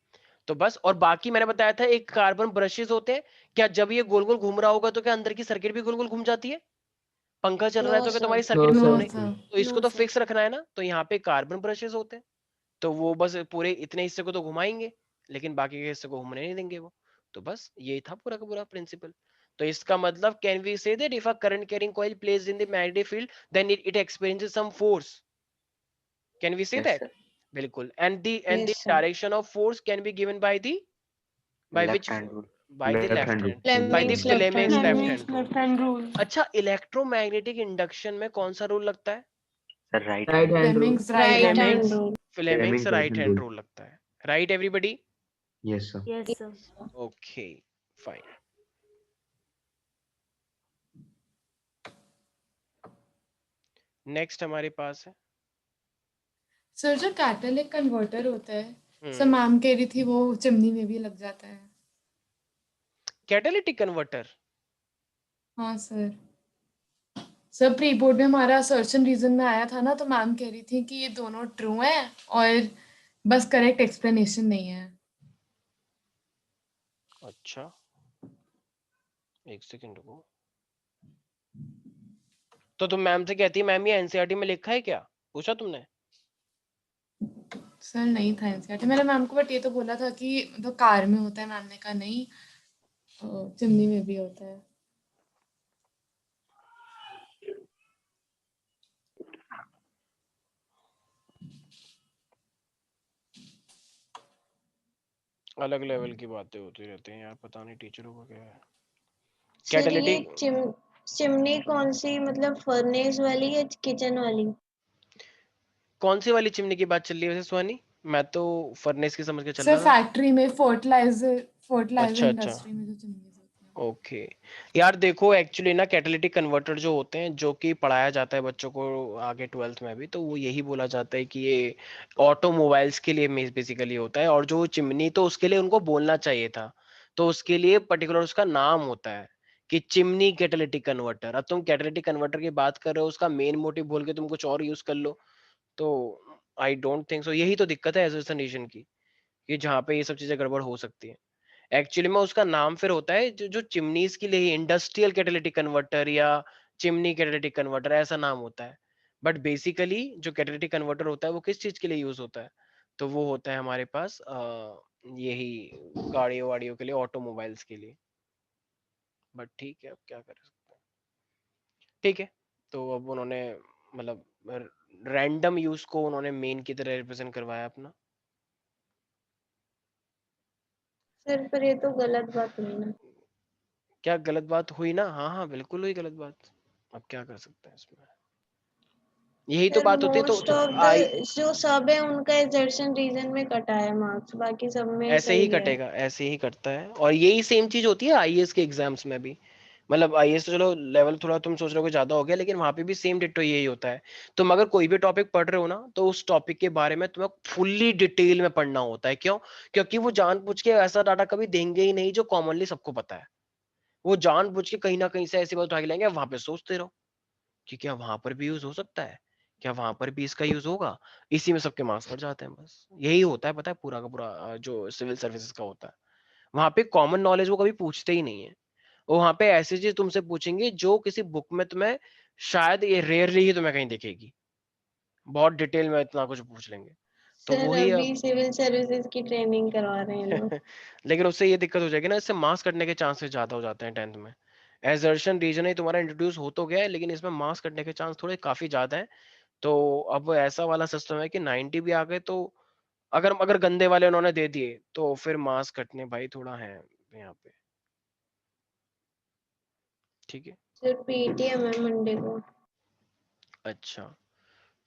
तो बस, और बाकी मैंने बताया था एक कार्बन ब्रशेस होते हैं, क्या जब ये गोल गोल घूम रहा होगा तो क्या अंदर की सर्किट भी गोल गोल घूम जाती है? पंखा चल रहा है तो क्या तुम्हारी सर्किट No, भी sir. घूम No, रही? sir. तो इसको No, तो sir. फिक्स रखना है ना, तो यहाँ पे कार्बन ब्रशेस होते हैं, तो वो बस पूरे इतने हिस्से को तो घुमाएंगे, लेकिन बाकी के हिस्से को घूमने नहीं देंगे वो। तो बस यही था पूरा का पूरा प्रिंसिपल। तो इसका मतलब can we say that if a current carrying coil placed in the magnetic field then it experiences some force? Can we say Yes, that? sir. बिल्कुल। And the direction of force can be given by Left which hand rule. by the Left left hand hand, rule. by the Fleming's left Fleming's hand rule। left hand rule. अच्छा, electromagnetic induction में कौन सा rule लगता है? Sir, right Right hand. hand rule. Fleming's right hand Fleming's rule. Fleming's right hand rule. rule लगता है, right everybody? Yes, sir. Yes sir. Okay fine. Next हमारे पास है सर जो कैटालिटिक कन्वर्टर होता है, सर हम्म, मैम कह रही थी वो चिमनी में भी लग जाता है। Catalytic converter. हाँ सर। सर प्री बोर्ड में हमारा सर्चन रीजन में आया था ना, तो मैम कह रही थी कि ये दोनों ट्रू हैं और बस करेक्ट एक्सप्लेनेशन नहीं है। अच्छा, एक सेकंड रुको। तो तुम मैम से कहती है मैम ये एनसीईआरटी में लिखा है क्या? पूछा तुमने? सर नहीं था एनसीईआरटी, मैंने मैम को बट ये तो बोला था कि तो कार में होता है, मैम ने कहा नहीं चिमनी में भी होता है। अलग लेवल की बातें होती रहती हैं यार, पता नहीं टीचरों को क्या है। सर ये कैटालिटिक चिमनी कौन सी, मतलब फर्नेस वाली या किचन वाली? कौन सी वाली चिमनी की बात चल रही है वैसे सुहानी? मैं तो फर्नेस की समझ के चल सर रहा था। फैक्ट्री में फर्टिलाइजर अच्छा, अच्छा। इंडस्ट्री में जो चिमनीज होती हैं। ओके। यार देखो एक्चुअली ना कैटालिटिक कन्वर्टर जो होते हैं, जो कि पढ़ाया जाता है बच्चों को आगे 12th में भी, तो वो यही बोला जाता है कि ये ऑटोमोबाइल्स के लिए बेसिकली होता है। और जो चिमनी, तो उसके लिए उनको बोलना चाहिए था, तो उसके लिए पर्टिकुलर उसका नाम होता है कि चिमनी कैटालिटिक कन्वर्टर। अब तुम कैटालिटिक कन्वर्टर की बात कर रहे हो, उसका मेन मोटिव बोल के तुम कुछ और यूज कर लो, तो आई डोंट थिंक सो। यही तो दिक्कत है एसोसिएशन की, कि जहाँ पे ये सब चीजें गड़बड़ हो सकती है। एक्चुअली में उसका नाम फिर होता है जो चिमनीज के लिए इंडस्ट्रियल कैटालिटिक कन्वर्टर या चिमनी कैटालिटिक कन्वर्टर, ऐसा नाम होता है। बट बेसिकली जो कैटालिटिक कन्वर्टर होता है वो किस चीज के लिए यूज होता है? तो वो होता है हमारे पास यही गाड़ियों वाड़ियों के लिए, ऑटोमोबाइल्स के लिए। बट ठीक है, अब क्या कर सकते हैं। ठीक है, तो अब उन्होंने मतलब रैंडम यूज को उन्होंने मेन की तरह रिप्रेजेंट करवाया अपना। सर पर ये तो गलत बात हुई ना। क्या गलत बात हुई ना? हाँ हाँ बिल्कुल हुई गलत बात। अब क्या कर सकते हैं इसमें, यही तो सर बात होती है। मोस्ट तो ऑफ द जो सब है उनका एजर्शन रीजन में कटा है मार्क्स, बाकी सब में ऐसे ही सही है। कटेगा, ऐसे ही कटता है। और यही सेम चीज होती है आईएएस के एग्जाम्स में भी। मतलब आईएएस तो चलो लेवल थोड़ा तुम सोच रहे हो कि ज्यादा हो गया, लेकिन वहां पे भी सेम डिट्टो यही होता है। तुम अगर कोई भी टॉपिक पढ़ रहे हो ना, तो उस टॉपिक के बारे में तुम्हें फुल्ली डिटेल में पढ़ना होता है। क्यों? क्योंकि वो जानबूझ के ऐसा डाटा कभी देंगे ही नहीं जो कॉमनली सबको पता है। वो जानबूझ के कहीं ना कहीं से ऐसी बात उठा के लाएंगे, वहां पे सोचते रहो कि क्या वहां पर भी यूज हो सकता है, क्या वहां पर भी इसका यूज होगा। इसी में सबके मार्क्स बढ़ जाते हैं। बस यही होता है, पता है, पूरा का पूरा जो सिविल सर्विसेज का होता है। वहां पे कॉमन नॉलेज वो कभी पूछते ही नहीं है। वो वहां पे ऐसी चीज तुमसे पूछेंगे जो किसी बुक में तुम्हें शायद ये रेयरली ही तुम्हें कहीं दिखेगी। बहुत डिटेल में इतना कुछ पूछ लेंगे, तो सर वही अभी अब सिविल सर्विसेज की ट्रेनिंग करवा रहे हैं लोग। लेकिन उससे ये दिक्कत हो जाएगी ना, इससे मार्क्स कटने के चांसेस ज्यादा हो जाते हैं 10th में। एजर्शन रीजन ही तुम्हारा इंट्रोड्यूस हो तो गया है, लेकिन इसमें मार्क्स कटने के चांस थोड़े काफी ज्यादा है। तो अब ऐसा वाला सिस्टम है कि 90 भी आ गए तो अगर अगर गंदे वाले उन्होंने दे दिए तो फिर मार्क्स कटने भाई थोड़ा है यहाँ पे। ठीक है, सर पीटीएम है मंडे को। अच्छा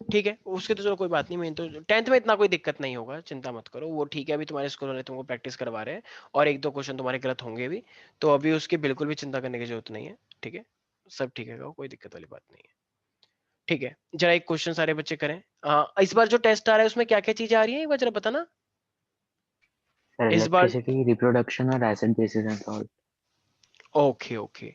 ठीक है, उसके तो चलो कोई बात नहीं। मैं तो 10th में इतना कोई दिक्कत नहीं होगा, चिंता मत करो। वो ठीक है, अभी तुम्हारे स्कूल वाले तुमको प्रैक्टिस करवा रहे हैं और एक दो क्वेश्चन तुम्हारे गलत होंगे भी, तो अभी उसकी बिल्कुल भी चिंता करने की जरूरत नहीं है। ठीक है, सब ठीक है, कोई दिक्कत वाली बात नहीं है। ठीक है, जरा एक क्वेश्चन सारे बच्चे करें। इस बार जो टेस्ट आ रहा है उसमें क्या क्या चीजें आ रही है, एक बार जरा बताना। सर इस बार इलेक्ट्रिसिटी, रिप्रोडक्शन और acid basis and salt. Okay okay,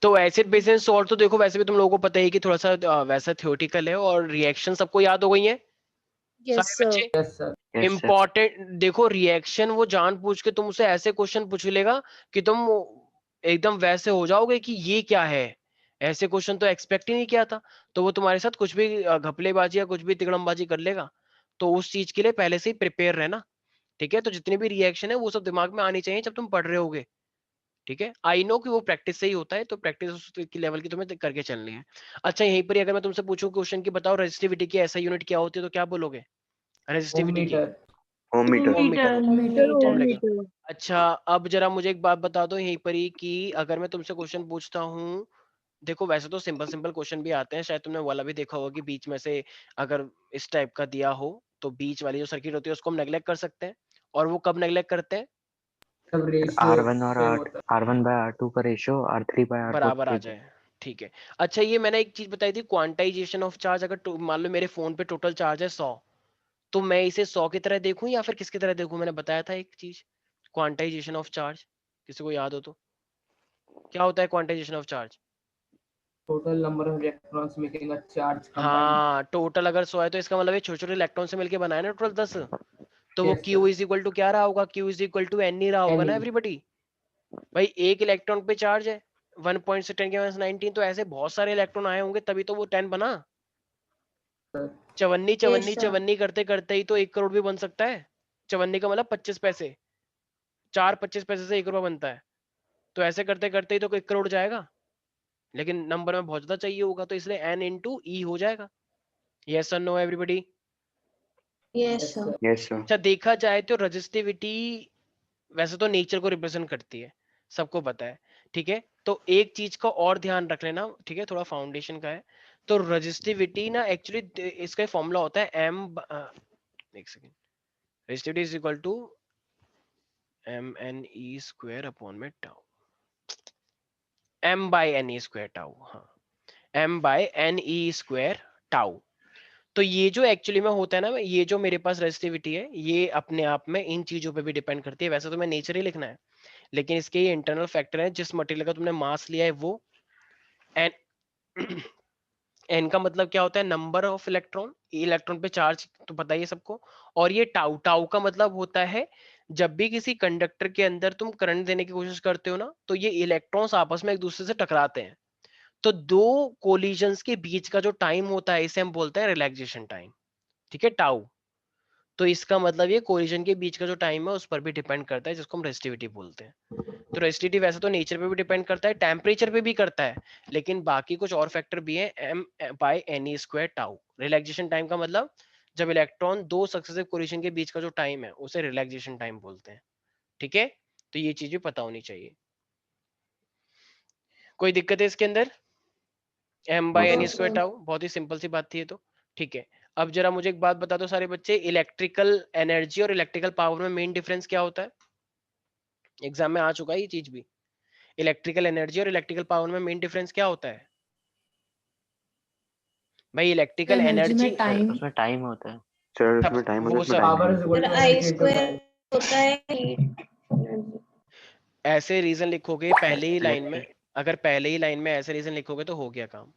तो एसिड बेस एंड सॉल्ट तो देखो वैसे भी तुम लोगों को पता है कि थोड़ा सा वैसा थ्योरेटिकल है, और रिएक्शन सबको याद हो गई है यस सारे सर। बच्चे। Yes sir. Yes sir. Important देखो, रिएक्शन वो जान पूछ के तुमसे ऐसे क्वेश्चन पूछ लेगा कि तुम एकदम वैसे हो जाओगे कि ये क्या है। ऐसे क्वेश्चन तो एक्सपेक्ट ही नहीं किया था। तो वो तुम्हारे साथ कुछ भी घपलेबाजी या कुछ भी तिकड़मबाजी कर लेगा। तो उस चीज के लिए पहले से ही प्रिपेयर रहना। ठीक है, तो जितनी भी रिएक्शन है वो सब दिमाग में आनी चाहिए जब तुम पढ़ रहे होगे। ठीक है, आई नो कि वो प्रैक्टिस से ही होता है, तो प्रैक्टिस उस की लेवल की तुम्हें करके चलनी है। अच्छा, यहीं पर ही अगर मैं तुमसे पूछूं क्वेश्चन की बताओ रेजिस्टिविटी की ऐसा यूनिट क्या होती है, तो क्या बोलोगे ओम रेजिस्टिविटी की? मीटर। ओम मीटर। ओम मीटर। मीटर ओम ओम लगे। मीटर। अच्छा, अब जरा मुझे एक बात बता दो यहीं पर ही कि अगर मैं तुमसे क्वेश्चन पूछता हूँ, देखो वैसे तो सिंपल सिंपल क्वेश्चन भी आते हैं, शायद तुमने वाला भी देखा होगा कि बीच में से अगर इस टाइप का दिया हो तो बीच वाली जो सर्किट होती है उसको हम नेग्लेक्ट कर सकते हैं। और वो कब नेग्लेक्ट करते हैं? सब रेशियो R1 और सेम होता है। R1/R2 का रेशियो R3/R4 बराबर आ के। जाए। ठीक है। अच्छा, ये मैंने एक चीज बताई थी, क्वांटाइजेशन ऑफ चार्ज। अगर मान लो मेरे फोन पे टोटल चार्ज है 100, तो मैं इसे 100 की तरह देखूं या फिर किसकी तरह देखूं? मैंने बताया था एक चीज, क्वांटाइजेशन ऑफ चार्ज, किसी को याद हो तो क्या होता है quantization of charge? Total number of electrons making a charge combined. हाँ, टोटल अगर 100 है तो इसका मतलब ये छोटे छोटे इलेक्ट्रॉन से मिलके बनाया ना टोटल 10। तो वो yes Q sir. Is equal to क्या रहा होगा? Q is equal to N ही रहा होगा ना एनी। एवरीबॉडी। भाई एक इलेक्ट्रॉन पे चार्ज है 1.10 to -19, तो ऐसे बहुत सारे इलेक्ट्रॉन आए होंगे तभी तो वो 10 बना। चवन्नी यस चवन्नी सर। चवन्नी करते करते ही तो 1 करोड़ भी बन सकता है। चवन्नी का मतलब 25 पैसे, 25 पैसे से 1 रुपया बनता है। तो ऐसे करते करते ही तो 1 करोड़ जाएगा, लेकिन नंबर में बहुत ज्यादा चाहिए होगा, तो इसलिए N इंटू E हो जाएगा। यस और no everybody? Yes yes sir. Sir. Yes sir. अच्छा, देखा जाए तो रजिस्टिविटी वैसे तो नेचर को रिप्रेजेंट करती है, सबको पता है। ठीक है। तो एक चीज का और ध्यान रख लेना, ठीक है, थोड़ा फाउंडेशन का है। तो रजिस्टिविटी ना एक्चुअली इसका फॉर्मूला होता है एम, एक second, resistivity is equal to M N E square upon में tau, M by N E square tau, हाँ, M by N E square tau. तो ये जो एक्चुअली में होता है ना, ये जो मेरे पास रेजिस्टिविटी है, ये अपने आप में इन चीजों पे भी डिपेंड करती है। वैसे तो मैं नेचर ही लिखना है, लेकिन इसके ये इंटरनल फैक्टर है। जिस मटेरियल का तुमने मास लिया है वो, एन एन का मतलब क्या होता है, नंबर ऑफ इलेक्ट्रॉन, इलेक्ट्रॉन पे चार्ज तो पता ही है सबको। और ये टाउ, टाउ का मतलब होता है जब भी किसी कंडक्टर के अंदर तुम करंट देने की कोशिश करते हो ना, तो ये इलेक्ट्रॉन्स आपस में एक दूसरे से टकराते हैं। तो दो कोलिजन्स के बीच का जो टाइम होता है, इसे हम बोलते हैं रिलैक्सेशन टाइम, ठीक है, टाउ। तो इसका मतलब ये कोलिजन के बीच का जो टाइम है उस पर भी डिपेंड करता है, जिसको हम रेजिस्टिविटी बोलते हैं। तो रेजिस्टिविटी वैसे तो नेचर पे भी डिपेंड करता है, टेम्परेचर पे भी करता है, लेकिन बाकी कुछ और फैक्टर भी है, M by N E square tau. Relaxation time का मतलब जब इलेक्ट्रॉन दो सक्सेसिव कोलिजन के बीच का जो टाइम है उसे रिलैक्सेशन टाइम बोलते हैं, ठीक है। तो ये चीज भी पता होनी चाहिए। कोई दिक्कत है इसके अंदर? M by N No, square sir. Tau, बहुत ही सिंपल सी बात थी ये तो, ठीक है। अब जरा मुझे एक बात बता दो सारे बच्चे, इलेक्ट्रिकल एनर्जी और इलेक्ट्रिकल पावर में मेन डिफरेंस क्या होता है? एग्जाम में आ चुका है ये चीज भी। इलेक्ट्रिकल एनर्जी और इलेक्ट्रिकल पावर में मेन डिफरेंस क्या होता है भाई? इलेक्ट्रिकल एनर्जी एनर्जी में टाइम उसमें टाइम होता है। सर उसमें टाइम होता है, वो इसमें सब टाइम पावर नहीं। Is equal sir to I energy into square time. होता है heat। ऐसे रीजन लिखोगे पहले ही लाइन में, अगर पहले ही लाइन में ऐसे रीजन लिखोगे तो हो गया काम।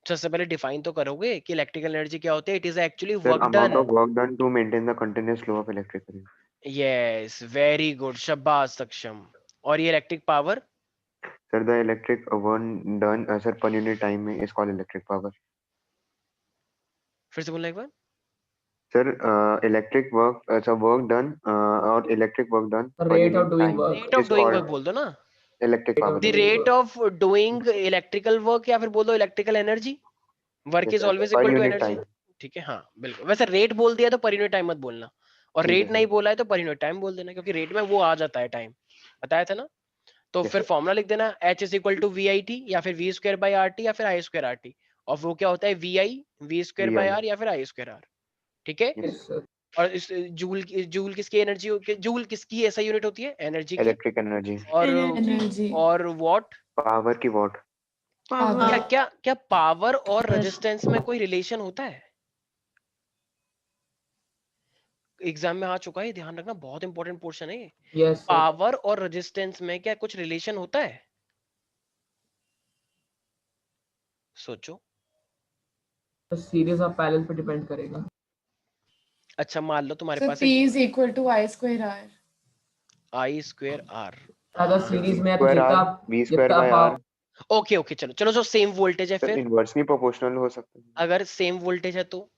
सबसे पहले डिफाइन तो करोगे कि इलेक्ट्रिकल एनर्जी क्या होती है। It is actually sir work amount done. Of work done to maintain the continuous flow of electric current. Yes, very good, शाबाश सक्षम। और ये electric power? Sir the electric work done sir per unit time में is called electric power. फिर से बोलना एक बार। Sir electric work अच्छा वर्क डन और electric work done per rate of unit doing time work. Rate of is doing work called बोल दो ना, electric rate of power. The doing rate work. Of doing electrical work, या फिर बोलो electrical energy. Work yes is sir always पर equal to unit energy, time. ठीक है, हाँ बिल्कुल। वैसे रेट बोल दिया तो पर यूनिट टाइम मत बोलना, और ठीक है रेट नहीं सर। बोला है तो पर यूनिट टाइम बोल देना, क्योंकि रेट में वो आ जाता है टाइम, बताया था ना। तो यस फिर सर। फॉर्मूला लिख देना, H is equal to V I T, या फिर V square by R T, या फिर आई स्क्वायर आर टी। और वो क्या होता है, V I, V square by VI R, या फिर आई स्क्वायर आर, ठीक है। Yes yes sir. और इस जूल किसकी एनर्जी, जूल किसकी ऐसा यूनिट होती है एनर्जी की? इलेक्ट्रिक एनर्जी और एनर्जी और वॉट? पावर की वॉट। क्या पावर क्या क्या पावर और रेजिस्टेंस में कोई रिलेशन होता है? एग्जाम में आ चुका है, ध्यान रखना, बहुत इंपॉर्टेंट पोर्शन है ये। Yes sir. पावर और रेजिस्टेंस में क्या कुछ रिलेशन होता है? सोचो। सीरीज ऑफ पैरेलल पे डिपेंड करेगा। अच्छा मान लो तुम्हारे सर पास P is equal to I square R. I square R. अगर सीरीज में है तो स्क्वायर आर वी स्क्वायर जितना by R. Power okay okay, चलो चलो, जो सेम वोल्टेज है सर फिर, इनवर्सली प्रोपोर्शनल हो सकता है। अगर सेम वोल्टेज है तो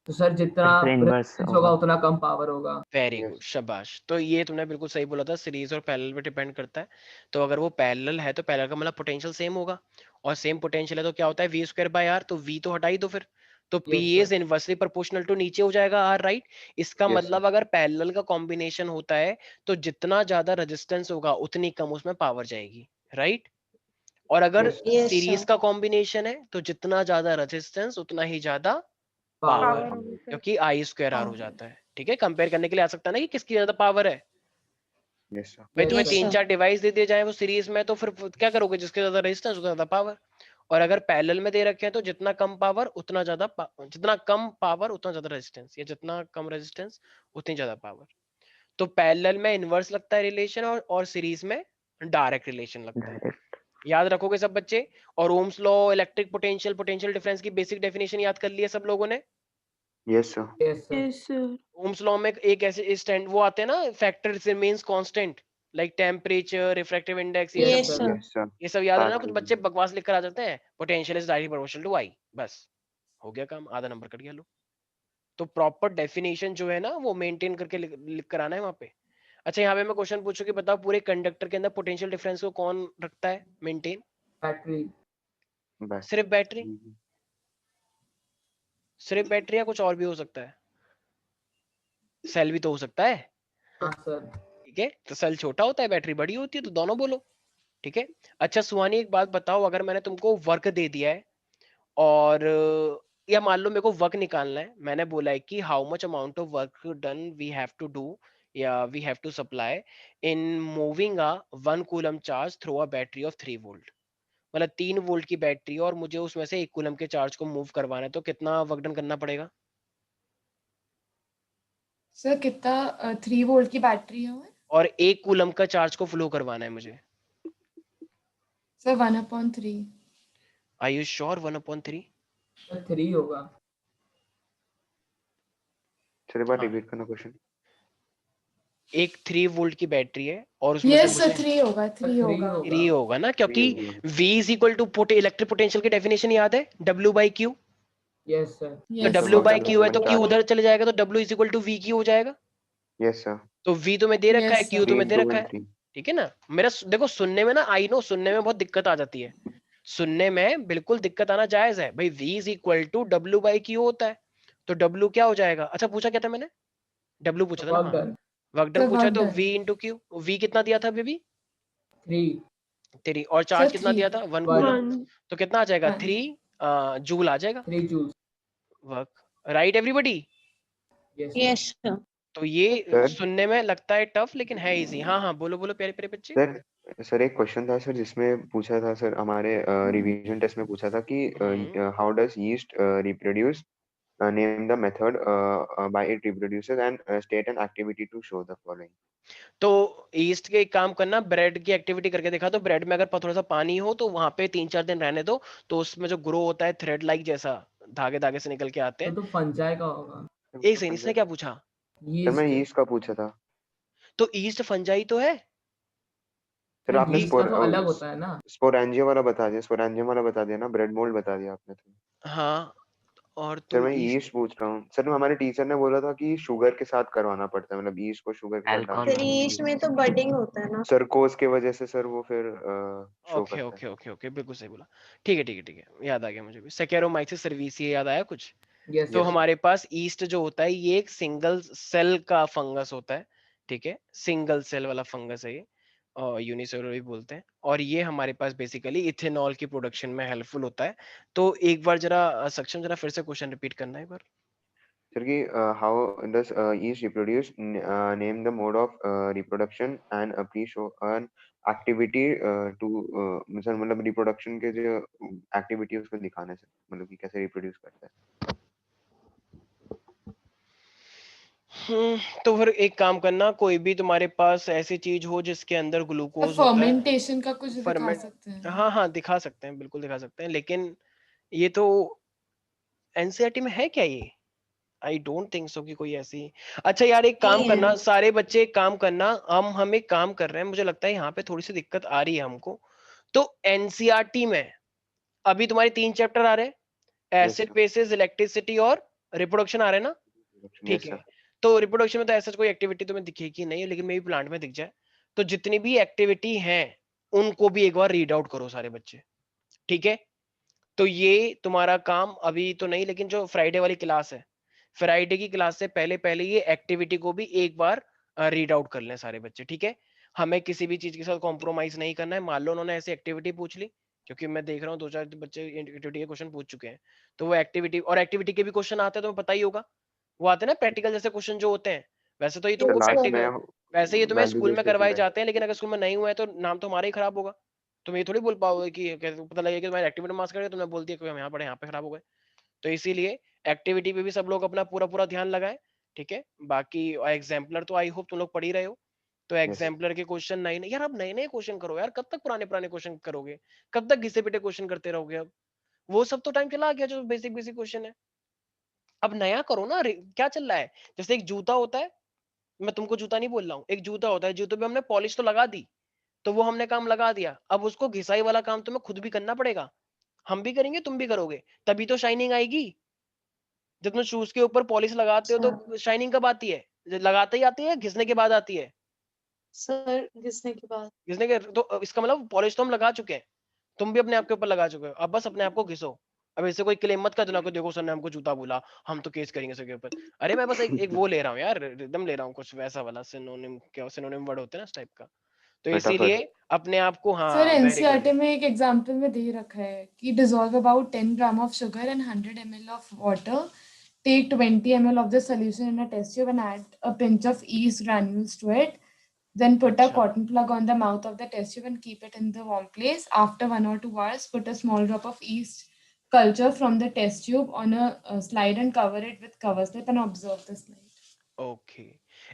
तो सर जितना फिर इनवर्स रेजिस्टेंस होगा होगा। उतना कम पावर होगा। वेरी गुड, यस शाबाश। तो ये तुमने बिल्कुल सही बोला था, सीरीज और पैरेलल पे डिपेंड करता है। तो अगर वो पैरेलल है तो पैरेलल का मतलब पोटेंशियल सेम होगा, और सेम पोटेंशियल है तो क्या होता है, वी स्क्वायर बाय आर। तो वी तो हटा ही दो फिर, तो P yes is sir. Inversely proportional to नीचे हो जाएगा आर, राइट। इसका यस सर। मतलब अगर पैरेलल का कॉम्बिनेशन होता है तो जितना ज्यादा रेजिस्टेंस होगा उतनी कम उसमें पावर जाएगी, राइट। और अगर yes sir. Yes series sir. का कॉम्बिनेशन है तो जितना ज्यादा रेजिस्टेंस उतना ही ज्यादा पावर, पावर। क्योंकि आई स्क्वायर आर हो Power. जाता है, ठीक है। कंपेयर करने के लिए आ सकता है ना कि किसकी ज्यादा पावर है। Yes sir. भाई तुम्हें यस तीन सर। चार डिवाइस दे दिए जाए वो सीरीज में, तो फिर क्या करोगे, जिसके ज्यादा रेजिस्टेंस उतना ज्यादा पावर। और अगर पैरेलल में दे रखे हैं तो जितना कम पावर उतना ज्यादा जितना कम पावर उतना ज्यादा रेजिस्टेंस, या जितना कम रेजिस्टेंस उतनी ज्यादा पावर। तो पैरेलल में इनवर्स लगता है रिलेशन, और सीरीज में डायरेक्ट रिलेशन लगता है। डायरेक्ट। याद रखोगे सब बच्चे। और Ohm's law, electric potential, potential difference की बेसिक डेफिनेशन याद कर ली है सब लोगों ने। Yes sir. Yes sir. Yes sir. Ohm's law में एक ऐसे स्टैंड वो आते हैं ना, factor remains constant, like temperature, refractive index, ये यस सब। Yes sir. Sir. Yes sir. ये सब याद रहना, कुछ पैरेलल बच्चे बकवास लिख कर आ जाते हैं, potential is directly proportional to I, बस हो गया काम, आधा नंबर कट गया लो। तो प्रॉपर डेफिनेशन जो है ना वो मेंटेन करके लिख कर आना है वहां पे। अच्छा, यहाँ पे मैं क्वेश्चन पूछूं कि बताओ पूरे कंडक्टर के अंदर पोटेंशियल डिफरेंस को कौन रखता है मेंटेन? बैटरी। बस। सिर्फ बैटरी? सिर्फ बैटरी या कुछ और भी हो सकता है? सेल भी तो हो सकता है। हाँ सर। ठीक है, तो सेल छोटा होता है, बैटरी बड़ी होती है, तो दोनों बोलो। ठीक है, अच्छा सुहानी एक बात बताओ, अगर मैंने तुमको वर्क दे दिया है और या मान लो मेरे को वर्क निकालना है, मैंने बोला है कि how much amount of work done we have to do या we have to supply in moving a 1 coulomb charge through a battery of 3 volt, मतलब 3 वोल्ट की बैटरी और मुझे उसमें से 1 कूलम के चार्ज को मूव करवाना है, तो कितना वर्क डन करना पड़ेगा? सर कितना 3 वोल्ट की बैटरी है और 1 कूलम का चार्ज को फ्लो करवाना है मुझे। सर 1/3। Are you sure 1/3? 3 होगा। सर एक बार हाँ। रिपीट करना क्वेश्चन। एक 3 वोल्ट की बैटरी है और उसमें यस से सर मुझे 3 होगा 3 होगा। 3 होगा ना, क्योंकि 3 होगा। V is equal to electric potential की डेफिनेशन याद है, W by Q। Yes sir. तो yes W work by done Q है by तो Q charge. उधर चले जाएगा, तो W is equal to V Q हो जाएगा। Yes sir. तो V तुम्हें दे रखा है, Yes, Q sir. तुम्हें दे 2 रखा and है, 3. ठीक है ना। मेरा देखो सुनने में ना, आई नो सुनने में बहुत दिक्कत आ जाती है, सुनने में बिल्कुल दिक्कत आना जायज है भाई। V is equal to W by Q होता है, तो W क्या हो जाएगा? अच्छा पूछा क्या था मैंने? W पूछा था ना, वर्क हाँ डन वर्क डन Sir, पूछा है, work तो done. V into Q। V कितना दिया था बेबी? 3 तेरी, और चार्ज Sir, कितना 3. दिया था? 1 One. कूलम। 1 तो कितना आ जाएगा? 1. 3 जूल आ जाएगा 3 joules. Work. Right everybody? Yes yes sir. तो ये Sir? सुनने में लगता है टफ, लेकिन है इजी। हाँ हाँ बोलो बोलो प्यारे प्यारे बच्चे। सर एक क्वेश्चन था सर, जिसमें पूछा था सर, हमारे रिवीजन टेस्ट में पूछा था कि how does yeast reproduce, name the method by it reproduces and state an activity to show the following. तो ईस्ट के एक काम करना, ब्रेड की एक्टिविटी करके दिखा दो। ब्रेड में अगर थोड़ा सा पानी हो तो वहां पे 3-4 दिन रहने दो, तो उसमें जो ग्रो होता है थ्रेड लाइक जैसा, धागे धागे से निकल के आते हैं। तो फंजाई का होगा। एक सेकंड, इसने क्या पूछा? सर मैं यीस्ट। यीस्ट का पूछा था। तो ईस्ट फंजाई तो है। सर आपने यीस्ट का तो अलग होता है ना। स्पोरेंजियम वाला बता दिया, स्पोरेंजियम वाला बता दिया ना, ब्रेड मोल्ड बता दिया आपने तो। हाँ, और सर तुम मैं ईस्ट यीस्ट पूछ रहा हूँ सर। हमारे टीचर ने बोला था कि शुगर के साथ करवाना पड़ता है, मतलब यीस्ट को शुगर के साथ डाल Alcohol. सर ईस्ट में तो बडिंग होता है ना। सर कोस के वजह से सर वो फिर शो ओके करता ओके ओके ओके, बिल्कुल सही बोला। ठीक है ठीक है ठीक है, याद आ गया मुझे भी। सेकेरोमाइसिस सर्विसिया याद आया कुछ? यस तो Yes. हमारे पास ईस्ट जो होता है ये एक सिंगल सेल का फंगस होता है, ठीक है, सिंगल सेल वाला फंगस है ये, और यूनिसेलुलर भी बोलते हैं। और ये हमारे पास बेसिकली इथेनॉल की प्रोडक्शन में हेल्पफुल होता है। तो एक बार जरा सक्षम जरा फिर से क्वेश्चन रिपीट करना है एक बार। सर कि how does yeast reproduce, name the mode of reproduction and please show an activity to, मतलब रिप्रोडक्शन के जो एक्टिविटी है उसको दिखाना है सर, मतलब कि कैसे रिप्रोड्यूस करता है। तो फिर एक काम करना, कोई भी तुम्हारे पास ऐसी चीज हो जिसके अंदर ग्लूकोज होता है। फर्मेंटेशन का कुछ दिखा फर्मेंट, सकते हैं। हाँ हाँ दिखा सकते हैं, बिल्कुल दिखा सकते हैं, लेकिन ये तो एनसीईआरटी में है क्या ये? आई डोंट थिंक सो कि कोई ऐसी। अच्छा यार एक काम नहीं है। करना, सारे बच्चे एक काम करना, हम एक काम कर रहे हैं, मुझे लगता है यहाँ पे थोड़ी सी दिक्कत आ रही है हमको। तो एनसीईआरटी में अभी तुम्हारे 3 चैप्टर आ रहे हैं, Yes, acid sir. Basis, electricity और रिप्रोडक्शन आ रहे हैं ना। ठीक Yes, है, sir. तो रिप्रोडक्शन में तो ऐसा कोई एक्टिविटी तुम्हें दिखेगी नहीं, लेकिन मे भी प्लांट में दिख जाए। तो जितनी भी एक्टिविटी हैं उनको भी एक बार रीड आउट करो सारे बच्चे, ठीक है। तो ये तुम्हारा काम अभी तो नहीं, लेकिन जो फ्राइडे वाली क्लास है, फ्राइडे की क्लास से पहले पहले ये एक्टिविटी को भी एक बार रीड आउट कर लें सारे बच्चे, ठीक है। हमें किसी भी चीज के साथ कॉम्प्रोमाइज नहीं करना है। मान लो उन्होंने ऐसी एक्टिविटी पूछ ली, क्योंकि मैं देख रहा हूँ 2-4 बच्चे एक्टिविटी के क्वेश्चन पूछ चुके हैं, तो वो एक्टिविटी और एक्टिविटी के भी क्वेश्चन आते हैं, तो पता ही होगा, वो आते हैं ना प्रैक्टिकल जैसे क्वेश्चन जो होते हैं। वैसे तो ये सर तुमको लास्ट में प्रैक्टिकल, वैसे ये तुम्हें वैल्यू स्कूल में बेस्ड क्वेश्चन करवाए टाइप। जाते हैं, लेकिन अगर स्कूल में नहीं हुआ है तो नाम तो हमारा ही खराब होगा। तुम ये थोड़ी बोल पाओगे कि पता लगेगा कि तुम्हारे एक्टिविटी मार्क्स करके तुमने बोल दिया कि हम यहाँ पढ़े यहाँ पे खराब हो गए। तो इसीलिए एक्टिविटी पे भी सब लोग अपना पूरा पूरा ध्यान लगाएं, ठीक है। बाकी एग्जाम्पलर तो आई होप तुम लोग पढ़ ही रहे हो, तो Yes. एग्जाम्पलर के क्वेश्चन नए नए, यार अब नए नए क्वेश्चन करो यार, कब तक पुराने पुराने क्वेश्चन करोगे, कब तक घिसे पिटे क्वेश्चन करते रहोगे? अब वो सब तो टाइम चला गया जो बेसिक बेसिक क्वेश्चन है, अब नया करो ना। क्या चल रहा है? जैसे एक जूता होता है, मैं तुमको जूता नहीं बोल रहा हूँ, एक जूता होता है, जूते पे हमने पॉलिश तो लगा दी, तो वो हमने काम लगा दिया, अब उसको घिसाई वाला काम तुम्हें खुद भी करना पड़ेगा। हम भी करेंगे, तुम भी करोगे, तभी तो शाइनिंग आएगी। जब तुम शूज के ऊपर पॉलिश लगाते हो तो शाइनिंग कब आती है? लगाते ही आती है, घिसने के बाद आती है? सर घिसने के बाद। घिसने के तो इसका मतलब पॉलिश तो हम लगा चुके हैं, तुम भी अपने आप के ऊपर लगा चुके हो, अब बस अपने आप को घिसो। अब ऐसे कोई क्लेम मत कर देना कि देखो सर ने हमको जूता बोला, हम तो केस करेंगे सर के ऊपर। अरे मैं बस एक वो ले रहा हूँ यार, रिदम ले रहा हूँ कुछ वैसा वाला, सिनोनिम, क्या सिनोनिम वर्ड होते हैं ना इस टाइप का। तो फटाफट। इसीलिए अपने आप को, सर हाँ वेरी गुड। एनसीईआरटी में एक एग्जांपल में दे रखा है कि dissolve about 10 gram of sugar and 100 ml of water. Take 20 ml of the solution in a test tube and add a pinch of yeast granules to it. Then put a अच्छा cotton plug on the mouth of the test tube and keep it in the warm place. After 1 or 2 hours, put a small drop of yeast culture from the test tube on a slide and cover it with cover slip and observe the slide. Okay.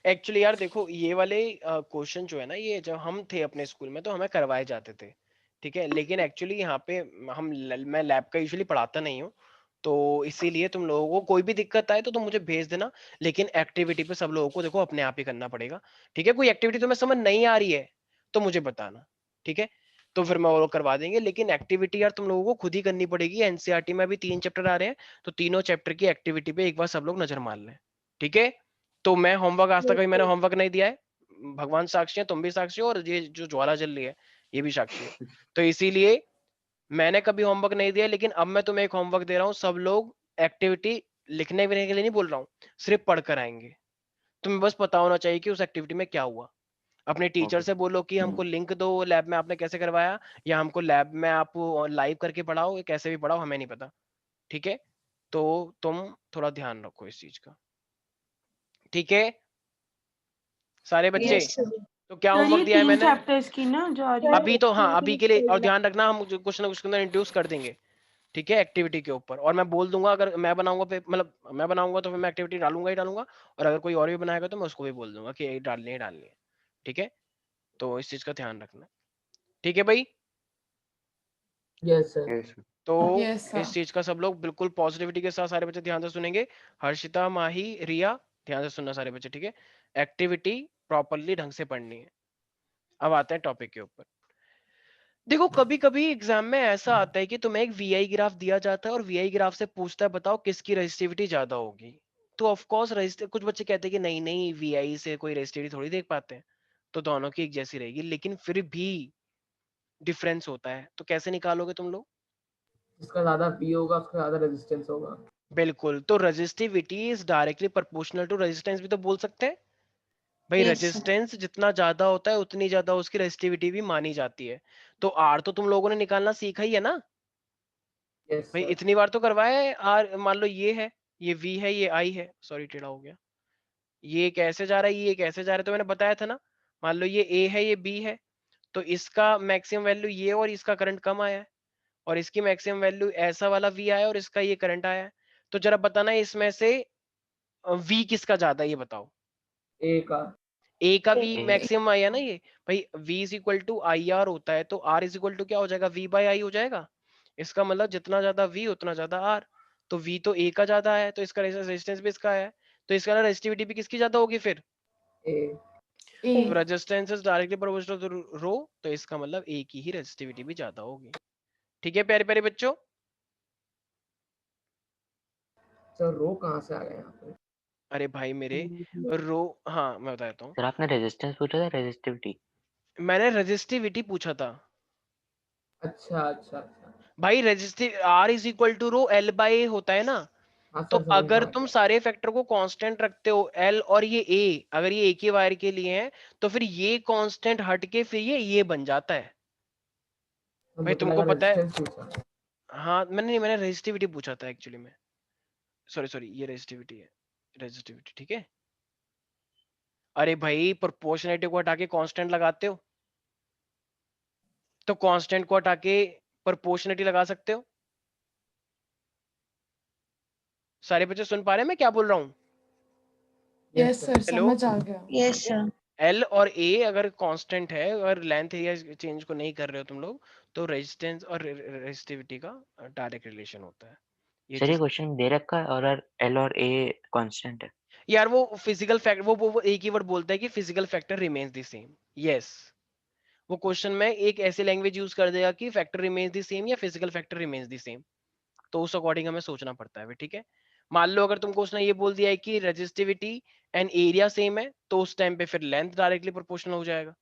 Actually यार देखो ये वाले question जो है ना, ये जब हम थे अपने स्कूल में तो हमें करवाए जाते थे, ठीक है। लेकिन एक्चुअली यहाँ पे मैं लैब का यूजुअली पढ़ाता नहीं हूँ, तो इसीलिए तुम लोगों को कोई भी दिक्कत आए तो तुम मुझे भेज देना। लेकिन एक्टिविटी पे सब लोगों को देखो अपने आप ही करना पड़ेगा, ठीक है। कोई एक्टिविटी तुम्हें समझ नहीं आ रही है तो मुझे बताना, ठीक है। तो फिर मैं वो लोग करवा देंगे, लेकिन एक्टिविटी यार तुम लोगों को खुद ही करनी पड़ेगी। एनसीईआरटी में अभी 3 चैप्टर आ रहे हैं, तो तीनों चैप्टर की एक्टिविटी पे एक बार सब लोग नजर मार लें, ठीक है। तो मैं होमवर्क आज तक कभी मैंने होमवर्क नहीं दिया है, भगवान साक्षी है, तुम भी साक्षी हो, और ये जो ज्वाला जल रही है ये भी साक्षी है। तो इसीलिए मैंने कभी होमवर्क नहीं दिया, लेकिन अब मैं तुम्हें एक होमवर्क दे रहा हूँ। सब लोग एक्टिविटी लिखने विखने के लिए नहीं बोल रहा हूँ, सिर्फ पढ़ कर आएंगे। तुम्हें बस पता होना चाहिए कि उस एक्टिविटी में क्या हुआ। अपने टीचर ओके से बोलो कि हमको लिंक दो लैब में आपने कैसे करवाया, या हमको लैब में आप लाइव करके पढ़ाओ, या कैसे भी पढ़ाओ, हमें नहीं पता, ठीक है। तो तुम थोड़ा ध्यान रखो इस चीज का, ठीक है सारे बच्चे। Yes sir. तो क्या सर होमवर्क ये दिया है 3 मैंने चैप्टर्स की ना जा रही है। अभी? तो हाँ अभी के लिए, और ध्यान रखना हम कुछ ना कुछ के अंदर इंट्रोड्यूस कर देंगे, ठीक है, एक्टिविटी के ऊपर। और मैं बोल दूंगा, अगर मैं बनाऊंगा मतलब मैं बनाऊंगा तो फिर मैं एक्टिविटी डालूंगा ही डालूंगा, और अगर कोई और भी बनाएगा तो मैं उसको भी बोल दूंगा कि ये डालनी है डालनी है, ठीक है। तो इस चीज का ध्यान रखना, ठीक है भाई। Yes sir. यस तो Yes, sir. इस चीज का सब लोग बिल्कुल पॉजिटिविटी के साथ सारे बच्चे ध्यान से सुनेंगे। हर्षिता, माही, रिया, ध्यान से सुनना सारे बच्चे, ठीक है। एक्टिविटी प्रॉपरली ढंग से पढ़नी है। अब आते हैं टॉपिक के ऊपर। देखो कभी कभी एग्जाम में ऐसा आता है कि तुम्हें एक वीआई ग्राफ दिया जाता है, और वीआई ग्राफ से पूछता है बताओ किसकी रेजिस्टिविटी ज्यादा होगी। तो ऑफ कोर्स कुछ बच्चे कहते हैं कि नहीं नहीं वीआई से कोई रेजिस्टिविटी थोड़ी देख पाते हैं, तो दोनों की एक जैसी रहेगी, लेकिन फिर भी डिफरेंस होता है। तो कैसे निकालोगे तुम लोग? जिसका ज्यादा पी होगा उसका ज्यादा रेजिस्टेंस होगा। बिल्कुल, तो resistivity is directly proportional to resistance भी तो बोल सकते हैं भाई। Yes sir. रेजिस्टेंस जितना ज्यादा होता है उतनी ज्यादा उसकी रेजिस्टिविटी भी मानी जाती है। तो आर तो तुम लोगों ने निकालना सीखा ही है ना यस भाई, सर। इतनी बार तो करवाया है। आर मान लो ये है, ये वी है, ये आई है, सॉरी टेढ़ा हो गया, ये कैसे जा रहा है, ये कैसे जा रहा है, तो मैंने बताया था ना। मान लो ये ए है, ये बी है, तो इसका मैक्सिमम वैल्यू ये, और इसका करंट कम आया है, और इसकी मैक्सिमम वैल्यू ऐसा वाला वी आया, और इसका ये करंट आया है। तो जरा बताना इसमें से वी किसका ज्यादा है, ये बताओ। ए का। ए का वी ए मैक्सिमम आया ना ये भाई। v is equal to I R होता है, तो r इज इक्वल टू क्या हो जाएगा, v बाई आई हो जाएगा। इसका मतलब जितना ज्यादा v उतना ज्यादा r। तो v तो a का ज्यादा है, तो इसका रेजिस्टेंस भी इसका है, तो इसका रेजिस्टिविटी भी किसकी ज्यादा होगी फिर। ए। A. तो resistance is directly proportional to rho, तो इसका मतलब a की ही रेजिस्टिविटी भी ज्यादा होगी, ठीक है प्यारे प्यारे बच्चों। सर रो कहाँ से आ गए यहाँ पे? अरे भाई मेरे रो, हाँ मैं बता देता हूँ। सर आपने रेजिस्टेंस पूछा था रेजिस्टिविटी? मैंने रेजिस्टिविटी पूछा था अच्छा अच्छा अच्छा। भाई। Resistive r is equal to rho L by होता है ना। हाँ तो सर समझ अगर समझ तुम गया। सारे फैक्टर को कांस्टेंट रखते हो एल और ये ए, अगर ये एक ही वायर के लिए हैं, तो फिर ये कांस्टेंट हट के फिर ये बन जाता है तो भाई, मेरे को तुमको लगा पता है। रेजिस्टेंस पूछा। हाँ मैंने रेजिस्टिविटी पूछा था एक्चुअली में, सॉरी सॉरी, ये रेजिस्टिविटी है, रेजिस्टिविटी, ठीक है। अरे भाई प्रोपोर्शनलिटी को हटा के कांस्टेंट लगाते हो, तो कांस्टेंट को हटा के प्रोपोर्शनलिटी लगा सकते हो। सारे बच्चे सुन पा रहे हैं मैं क्या बोल रहा हूँ? Yes, sir. हेलो, समझ आ गया. Yes sir. एल और ए अगर कांस्टेंट है, अगर लेंथ एरिया चेंज को नहीं कर रहे हो तुम लोग, तो रेजिस्टेंस और रेजिस्टिविटी का डायरेक्ट रिलेशन होता है। ये सर ये चीज क्वेश्चन दे रखा है और एल और ए कांस्टेंट है। यार वो फिजिकल फैक्टर, वो एक ही वर्ड बोलता है कि physical factor remains the same. Yes, वो क्वेश्चन में एक ऐसी लैंग्वेज यूज कर देगा कि फैक्टर रिमेन्स द सेम या physical factor remains the same, तो उस अकॉर्डिंग हमें सोचना पड़ता है, ठीक है। मान लो अगर तुमको उसने ये बोल दिया है कि रेजिस्टिविटी एंड एरिया सेम है, तो उस टाइम पे फिर लेंथ डायरेक्टली प्रोपोर्शनल हो जाएगा,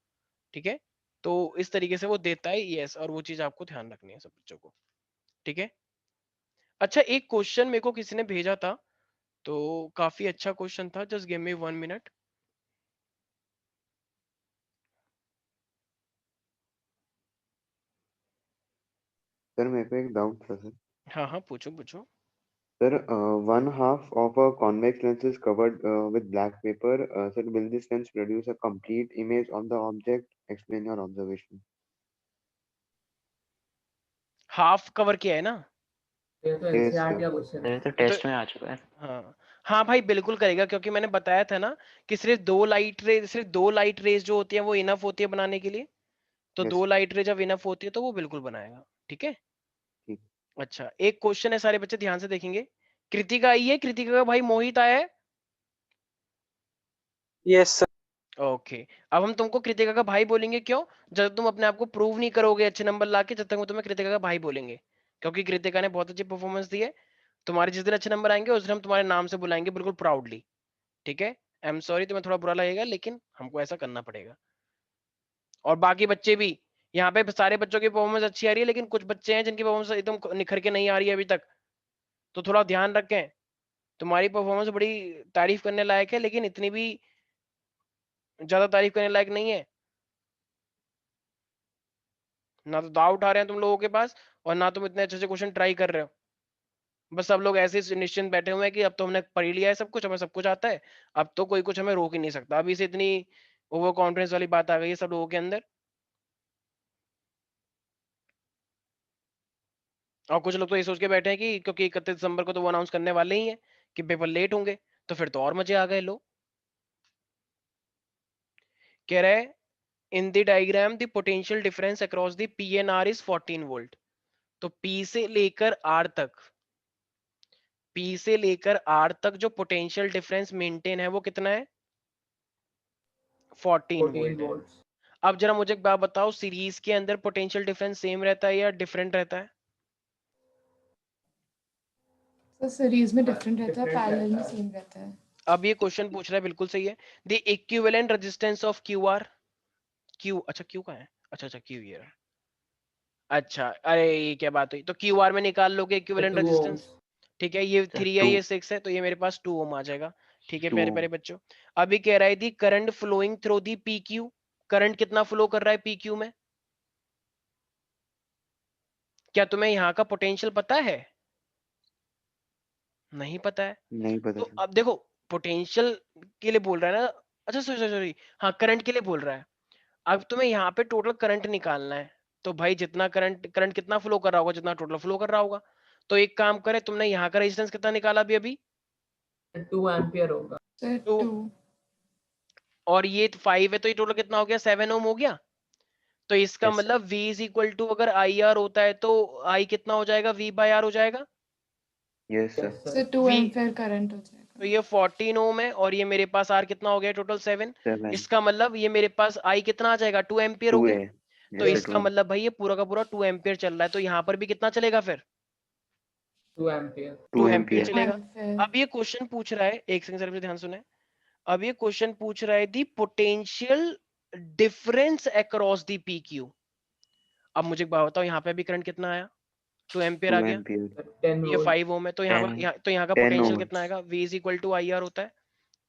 ठीक है। तो इस तरीके से वो देता है, यस, और वो चीज आपको ध्यान रखनी है सब बच्चों को, ठीक है। अच्छा एक क्वेश्चन मेरे को किसी ने भेजा था, तो काफी अच्छा क्वेश्चन था, just give me 1 minute. Sir मेरे को एक डाउट था सर। हाँ हाँ पूछो पूछो। Sir, one half of a convex lens is covered with black paper. Sir, will this lens produce a complete image of the object? Explain your observation. Half cover किया है ना? ये तो Yes, एनसीईआरटी sir. का question है। ये तो ये तो टेस्ट में आ चुका है। हाँ हाँ भाई बिल्कुल करेगा, क्योंकि मैंने बताया था ना कि सिर्फ दो लाइट रेज जो होती है वो इनफ होती है बनाने के लिए। तो Yes, दो sir. लाइट रे जब इनफ होती है तो वो बिल्कुल बनाएगा। ठीक है। ठीक। अच्छा एक क्वेश्चन है, सारे बच्चे ध्यान से देखेंगे। कृतिका आई है, कृतिका का भाई मोहित आया है। Yes sir. ओके अब हम तुमको कृतिका का भाई बोलेंगे, क्यों? जब तक तुम अपने आप को प्रूव नहीं करोगे अच्छे नंबर लाके, जब तक वो तुम्हें कृतिका का भाई बोलेंगे, क्योंकि कृतिका ने बहुत अच्छी परफॉर्मेंस दी है। तुम्हारे जिस दिन अच्छे नंबर आएंगे उस दिन हम तुम्हारे नाम से बुलाएंगे बिल्कुल प्राउडली। ठीक है। आई एम सॉरी, तुम्हें थोड़ा बुरा लगेगा लेकिन हमको ऐसा करना पड़ेगा। और बाकी बच्चे भी, यहाँ पे सारे बच्चों की परफॉर्मेंस अच्छी आ रही है, लेकिन कुछ बच्चे हैं जिनकी परफॉर्मेंस एकदम निखर के नहीं आ रही है अभी तक, तो थोड़ा ध्यान रखें। तुम्हारी परफॉर्मेंस बड़ी तारीफ करने लायक है, लेकिन इतनी भी ज्यादा तारीफ करने लायक नहीं है। ना तो दाव उठा रहे हैं तुम लोगों के पास, और ना तुम इतने अच्छे से क्वेश्चन ट्राई कर रहे हो। बस सब लोग ऐसे ही निश्चिंत बैठे हुए हैं कि अब तो हमने पढ़ लिया है सब कुछ, हमें सब कुछ आता है, अब तो कोई कुछ हमें रोक ही नहीं सकता। अभी से इतनी ओवर कॉन्फिडेंस वाली बात आ गई है सब लोगों के अंदर। और कुछ लोग तो ये सोच के बैठे हैं कि क्योंकि 31 दिसंबर को तो वो अनाउंस करने वाले ही हैं कि पेपर लेट होंगे, तो फिर तो और मजे आ गए। लो कह रहे हैं in the diagram the potential difference across the P N R is 14 volt. तो पी से लेकर आर तक, पी से लेकर आर तक जो पोटेंशियल डिफरेंस मेंटेन है वो कितना है? 14 वोल्ट है। वोल्ट्स। अब जरा मुझे एक बात बताओ, सीरीज के अंदर पोटेंशियल डिफरेंस सेम रहता है या डिफरेंट रहता है? तो सीरीज में हाँ, डिफरेंट रहता है, different पैरेलल में रहता है। सेम रहता है। अब ये क्वेश्चन पूछ रहा है, बिल्कुल सही है। The equivalent resistance of Q R, Q, अच्छा क्यू का है, अच्छा अच्छा क्यू ये रहा। अच्छा अरे ये क्या बात हुई, तो क्यू आर में निकाल लोगे इक्विवेलेंट 2 रेजिस्टेंस। ohms। ठीक है, ये 3 है 2, ये 6 है, तो ये मेरे पास 2 ओम आ जाएगा। ठीक है 2 प्यारे प्यारे बच्चों। अभी कह रहा है the current flowing through the P Q, current कितना फ्लो कर रहा है पी क्यू में? क्या तुम्हें यहाँ का पोटेंशियल पता है? नहीं पता है। नहीं पता तो सर। अब देखो पोटेंशियल के लिए बोल रहा है ना, अच्छा सॉरी सॉरी सॉरी, हाँ करंट के लिए बोल रहा है। अब तुम्हें यहाँ पे टोटल करंट निकालना है, तो भाई जितना करंट करंट कितना फ्लो कर रहा होगा, जितना टोटल फ्लो कर रहा होगा। तो एक काम करे, तुमने यहाँ का रेजिस्टेंस कितना निकाला अभी अभी? 2 एम्पियर होगा। तो तो 2 और ये 5 है, तो ये टोटल कितना हो गया? 7 ओम हो गया। तो इसका Yes, sir. मतलब V इज इक्वल टू, अगर आई आर होता है तो I कितना हो जाएगा? V बाय आर हो जाएगा। Yes, sir. यस से सर। 2 V, एम्पियर करंट हो जाएगा। तो ये 14 ओम है, और ये मेरे पास R कितना हो गया टोटल? 7। 7. इसका मतलब ये मेरे पास I कितना आ जाएगा? 2 एम्पियर हो 2 गया। है। तो Yes, sir. इसका 2. मतलब भाई ये पूरा का पूरा 2 एम्पियर चल रहा है, तो यहाँ पर भी कितना चलेगा फिर? 2 एम्पियर। 2 2 ampere ampere. चलेगा। एम्पियर। अब ये क्वेश्चन पूछ रहा है, एक सेकंड सर ध्यान सुने। अब ये क्वेश्चन पूछ रहा है the potential difference across the P Q. अब मुझे एक बात बताओ, यहाँ पे भी करंट कितना आया? 2 एम्पियर आ 2 गया। एम्पियर। 10 ये वोल्ट। 5 ओम है, तो यहाँ 10 तो यहाँ का 10 पोटेंशियल ohms। कितना आएगा? V is equal to I R होता है।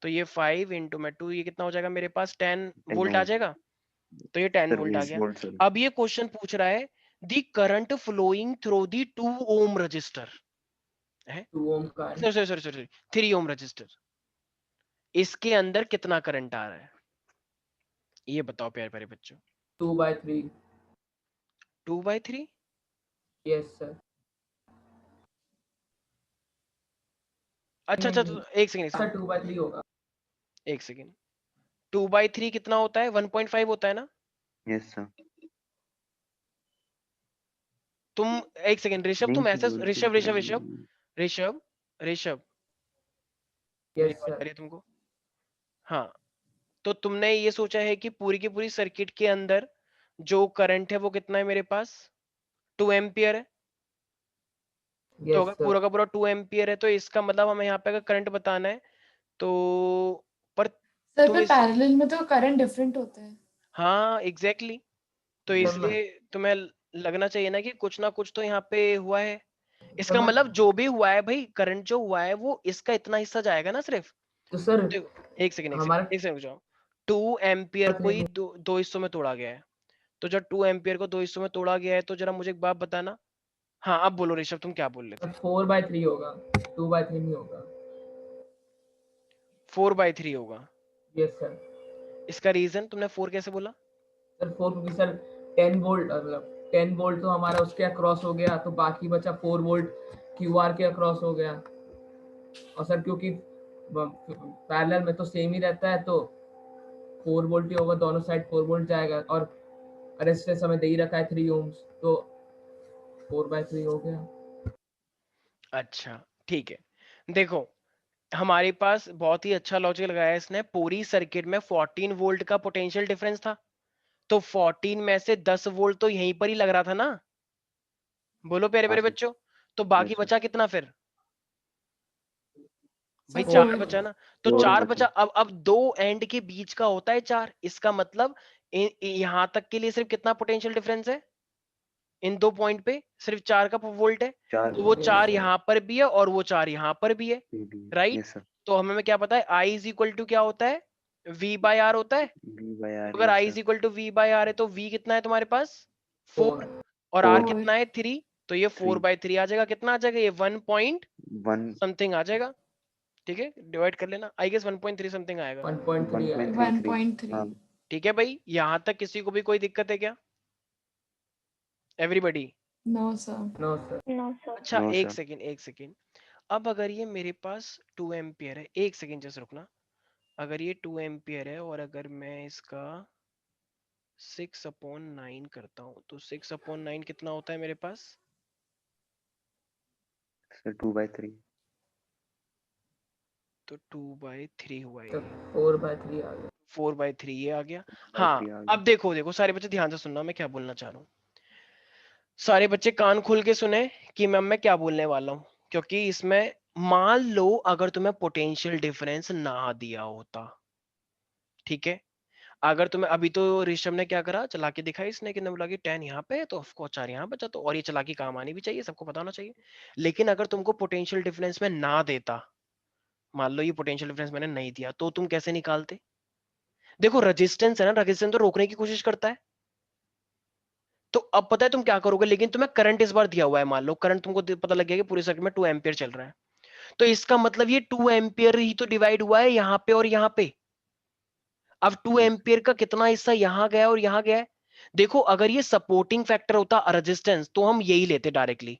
तो ये 5 इंटू में 2, ये कितना हो जाएगा मेरे पास? 10 10 वोल्ट आ ohms। जाएगा। तो ये 10 सर वोल्ट आ 20 गया। Volt sir. अब ये क्वेश्चन पूछ रहा है the current flowing through the 2 ohm resistor है, 2 ओम का sorry sorry sorry sorry 3 ohm resistor, इसके अंदर कितना करंट आ रहा है? ये बताओ प्यारे प्यारे बच्चों। 2/3। 2/3? Yes sir. अच्छा अच्छा, तो एक सेकंड सर 2/3 होगा। एक सेकंड 2/3 कितना होता है? 1.5 होता है ना? Yes sir. तुम एक सेकंड ऋषभ, नहीं तुम ऐसा सर, ऋषभ ऋषभ ऋषभ ऋषभ ऋषभ मेरी यस आवाज आ सर। रही है तुमको? हाँ, तो तुमने ये सोचा है कि पूरी की पूरी सर्किट के अंदर जो करंट है वो कितना है मेरे पास? 2 एम्पियर है। तो यस अगर सर। पूरा का पूरा 2 एम्पियर है, तो इसका मतलब हमें यहाँ पे अगर करंट बताना है तो पर सर तुम पे इस, पैरेलल में तो करंट डिफरेंट होते हैं। हाँ एग्जैक्टली, तो Yes, इसलिए तुम्हें लगना चाहिए ना कि कुछ ना कुछ तो यहाँ पे हुआ है। इसका मतलब जो भी हुआ है भाई, करंट जो हुआ है वो इसका इतना हिस्सा जाएगा ना सिर्फ। तो सर एक सेकंड हमारा एक सेकंड जाओ। 2 एम्पियर को ही दो हिस्सों में तोड़ा गया है, तो जब 2 एम्पियर को 2 हिस्सों में तोड़ा गया है तो जरा मुझे एक बात बताना। हाँ अब बोलो ऋषभ, तुम क्या बोल रहे थे? 4/3 होगा, 2/3 नहीं होगा। 4/3 होगा। Yes sir. इसका रीजन तुमने 4 कैसे बोला? सर 4 क्योंकि सर 10 वोल्ट मतलब 10 वोल्ट तो हमारा उसके अक्रॉस हो गया, तो बाकी बचा 4 वोल्ट क्यूआर के अक्रॉस हो गया। और सर क्योंकि पैरेलल में तो सेम ही रहता है, तो 4 वोल्ट ही होगा, दोनों साइड 4 वोल्ट जाएगा। और रेजिस्टेंस हमें दे ही रखा है 3 ओम्स, तो 4/3 हो गया। अच्छा ठीक है, देखो हमारे पास बहुत ही अच्छा लॉजिक लगाया है इसने। पूरी सर्किट में 14 वोल्ट का पोटेंशियल डिफरेंस था, तो 14 में से 10 वोल्ट तो यहीं पर ही लग रहा था ना। बोलो प्यारे प्यारे बच्चों, तो बाकी बचा कितना फिर? भाई 4 बचा ना, तो 4 बचा। अब दो एंड के बीच का होता है 4, इसका मतलब यहां तक के लिए सिर्फ कितना पोटेंशियल डिफरेंस है? इन 2 पॉइंट पे सिर्फ 4 का वोल्ट है, तो वो 4 यहाँ पर भी है और वो 4 यहाँ पर भी है, राइट? तो हमें क्या पता है, I इज इक्वल टू क्या होता है? V/R होता है। अगर I is equal to V/R है तो V कितना है तुम्हारे पास? 4, और R कितना है? 3, तो ये 4/3 आ जाएगा। कितना आ जाएगा? ये 1 समथिंग आ जाएगा। ठीक है, डिवाइड कर लेना। आई गेस 1.3 समथिंग आएगा। 1.3 ठीक है भाई, यहाँ तक किसी को भी कोई दिक्कत है क्या? Everybody? No sir. No sir. अच्छा एक सेकेंड। अब अगर ये मेरे पास 2 एम्पियर है, एक सेकेंड जस्ट रुकना। अगर ये 2 एम्पियर है और अगर मैं इसका 6/9 करता हूँ, तो 6/9 कितना होता है मेरे पास? सर 2/3। तो 2/3 हुआ तो ये। 4/3 आ गया। 4/3 ये आ गया। हाँ अब देखो सारे बच्चे ध्यान से सुनना, मैं क्या बोलना चाह रहा हूँ। सारे बच्चे कान खोल के सुने कि मैं क्या बोलने वाला हूँ, क्योंकि इसमें मान लो अगर तुम्हें पोटेंशियल डिफरेंस ना दिया होता, ठीक है? अगर तुम्हें अभी तो ऋषभ ने क्या करा, चला के दिखाई इसने कि बोला कि 10 यहाँ पे है तो ऑफकोर्स 4 यहाँ बचा, तो और ये चलाकी काम आनी भी चाहिए, सबको पता होना चाहिए। लेकिन अगर तुमको पोटेंशियल डिफरेंस में ना देता, मान लो ये पोटेंशियल डिफरेंस मैंने नहीं दिया, तो तुम कैसे निकालते? देखो रेजिस्टेंस है ना, रेजिस्टेंस तो रोकने की कोशिश करता है। तो अब पता है तुम क्या करोगे, लेकिन तुम्हें करंट इस बार दिया हुआ है। मान लो करंट तुमको पता लग गया कि पूरे सर्किट में 2 एम्पियर चल रहा है, तो इसका मतलब ये 2 एम्पियर ही तो डिवाइड हुआ है यहाँ पे और यहाँ पे। अब 2 एम्पियर का कितना हिस्सा यहाँ गया और यहाँ गया है? देखो अगर ये सपोर्टिंग फैक्टर होता रेजिस्टेंस, तो हम यही लेते डायरेक्टली।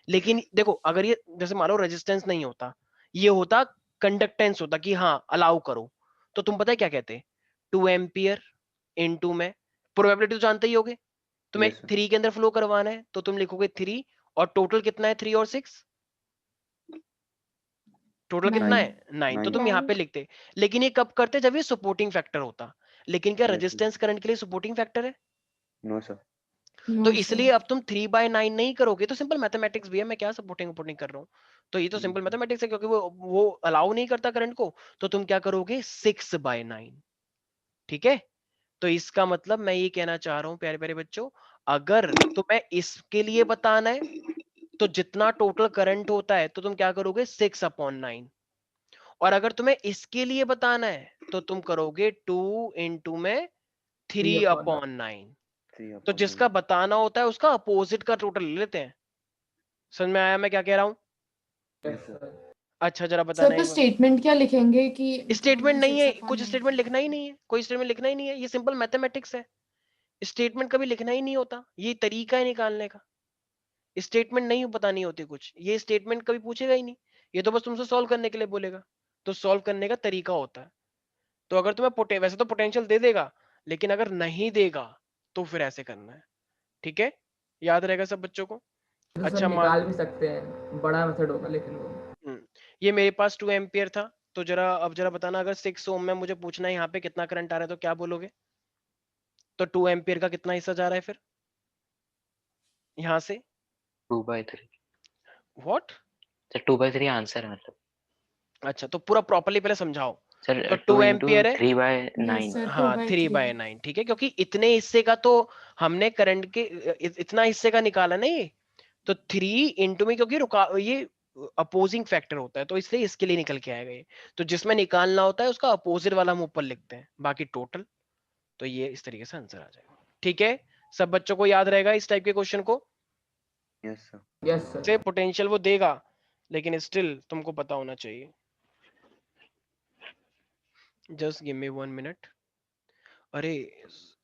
लेकिन देखो अगर ये जैसे मान लो रेजिस्टेंस नहीं होता, ये होता कंडक्टेंस होता कि हाँ अलाउ करो, तो तुम पता है क्या कहते? 2 एम्पियर इनटू में प्रोबेबिलिटी तो जानते ही होगे, तुम्हें 3 के अंदर फ्लो करवाना है, तो तुम लिखोगे 3, और टोटल कितना है? 3 और 6, टोटल कितना है? 9। तो तुम यहाँ पे लिखते। लेकिन ये कब करते? जब ये सपोर्टिंग फैक्टर होता। लेकिन क्या रेजिस्टेंस करंट के लिए सपोर्टिंग फैक्टर है? No sir. तो इसलिए अब तुम 3/9 नहीं करोगे, तो सिंपल मैथमेटिक्स भी है, मैं क्या सपोर्टिंग कर रहा हूँ, तो ये तो सिंपल मैथमेटिक्स है, क्योंकि वो अलाउ नहीं करता करंट को, तो तुम क्या करोगे? 6/9। ठीक है, तो इसका मतलब मैं ये कहना चाह रहा हूँ प्यारे प्यारे बच्चों, अगर तुम्हें इसके लिए बताना है तो जितना टोटल करंट होता है तो तुम क्या करोगे? 6/9। और अगर तुम्हें इसके लिए बताना है तो तुम करोगे 2 इंटू में 3/9। तो जिसका बताना होता है उसका अपोजिट का टोटल ले लेते हैं। समझ में आया मैं क्या कह रहा हूँ? अच्छा जरा बताना। सर स्टेटमेंट क्या लिखेंगे कि स्टेटमेंट नहीं है, कुछ स्टेटमेंट लिखना ही नहीं है, कोई स्टेटमेंट लिखना ही नहीं है, ये सिंपल मैथमेटिक्स है। स्टेटमेंट कभी लिखना ही नहीं होता, ये तरीका है निकालने का। स्टेटमेंट नहीं बतानी होती कुछ, ये स्टेटमेंट कभी पूछेगा ही नहीं, ये तो बस तुमसे सॉल्व करने के लिए बोलेगा, तो सॉल्व करने का तरीका होता है। तो अगर तुम्हें वैसे तो पोटेंशियल दे देगा, लेकिन अगर नहीं देगा तो फिर ऐसे करना है। ठीक है, याद रहेगा सब बच्चों को? तो अच्छा निकाल भी सकते हैं, बड़ा मेथड होगा लेकिन वो। ये मेरे पास 2 एम्पियर था, तो अब जरा बताना, अगर 6 ओम में मुझे पूछना है यहाँ पे कितना करंट आ रहा है, तो क्या बोलोगे? तो 2 एम्पियर का कितना हिस्सा जा रहा है फिर यहाँ से? 2/3। व्हाट? सर 2/3 आंसर है मतलब। अच्छा तो पूरा प्रॉपर्ली पहले समझाओ। सर तो 2 2 इंटू एम्पियर है 3/9। हाँ 3/9, ठीक है, क्योंकि इतने हिस्से का तो हमने करंट के इतना हिस्से का निकाला ना ये, तो 3 इंटू में, क्योंकि ये अपोजिंग फैक्टर होता है तो इसलिए इसके लिए निकल के आएगा ये। तो जिसमें निकालना होता है उसका अपोजिट वाला हम ऊपर लिखते हैं, बाकी टोटल। तो ये इस तरीके से आंसर आ जाएगा। ठीक है, सब बच्चों को याद रहेगा इस टाइप के क्वेश्चन को? Yes sir. Yes sir. से पोटेंशियल वो देगा, लेकिन स्टिल तुमको पता होना चाहिए। Just give me 1 minute. अरे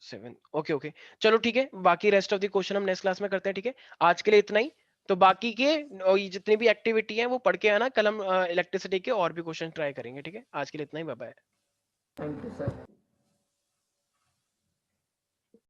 7, ओके, चलो ठीक है, बाकी रेस्ट ऑफ द क्वेश्चन हम नेक्स्ट क्लास में करते हैं। ठीक है, आज के लिए इतना ही। तो बाकी के ये जितनी भी एक्टिविटी है वो पढ़ के आना, कल हम इलेक्ट्रिसिटी के और भी क्वेश्चन ट्राई करेंगे। ठीक है, आज के लिए इतना ही, bye bye. Thank you sir.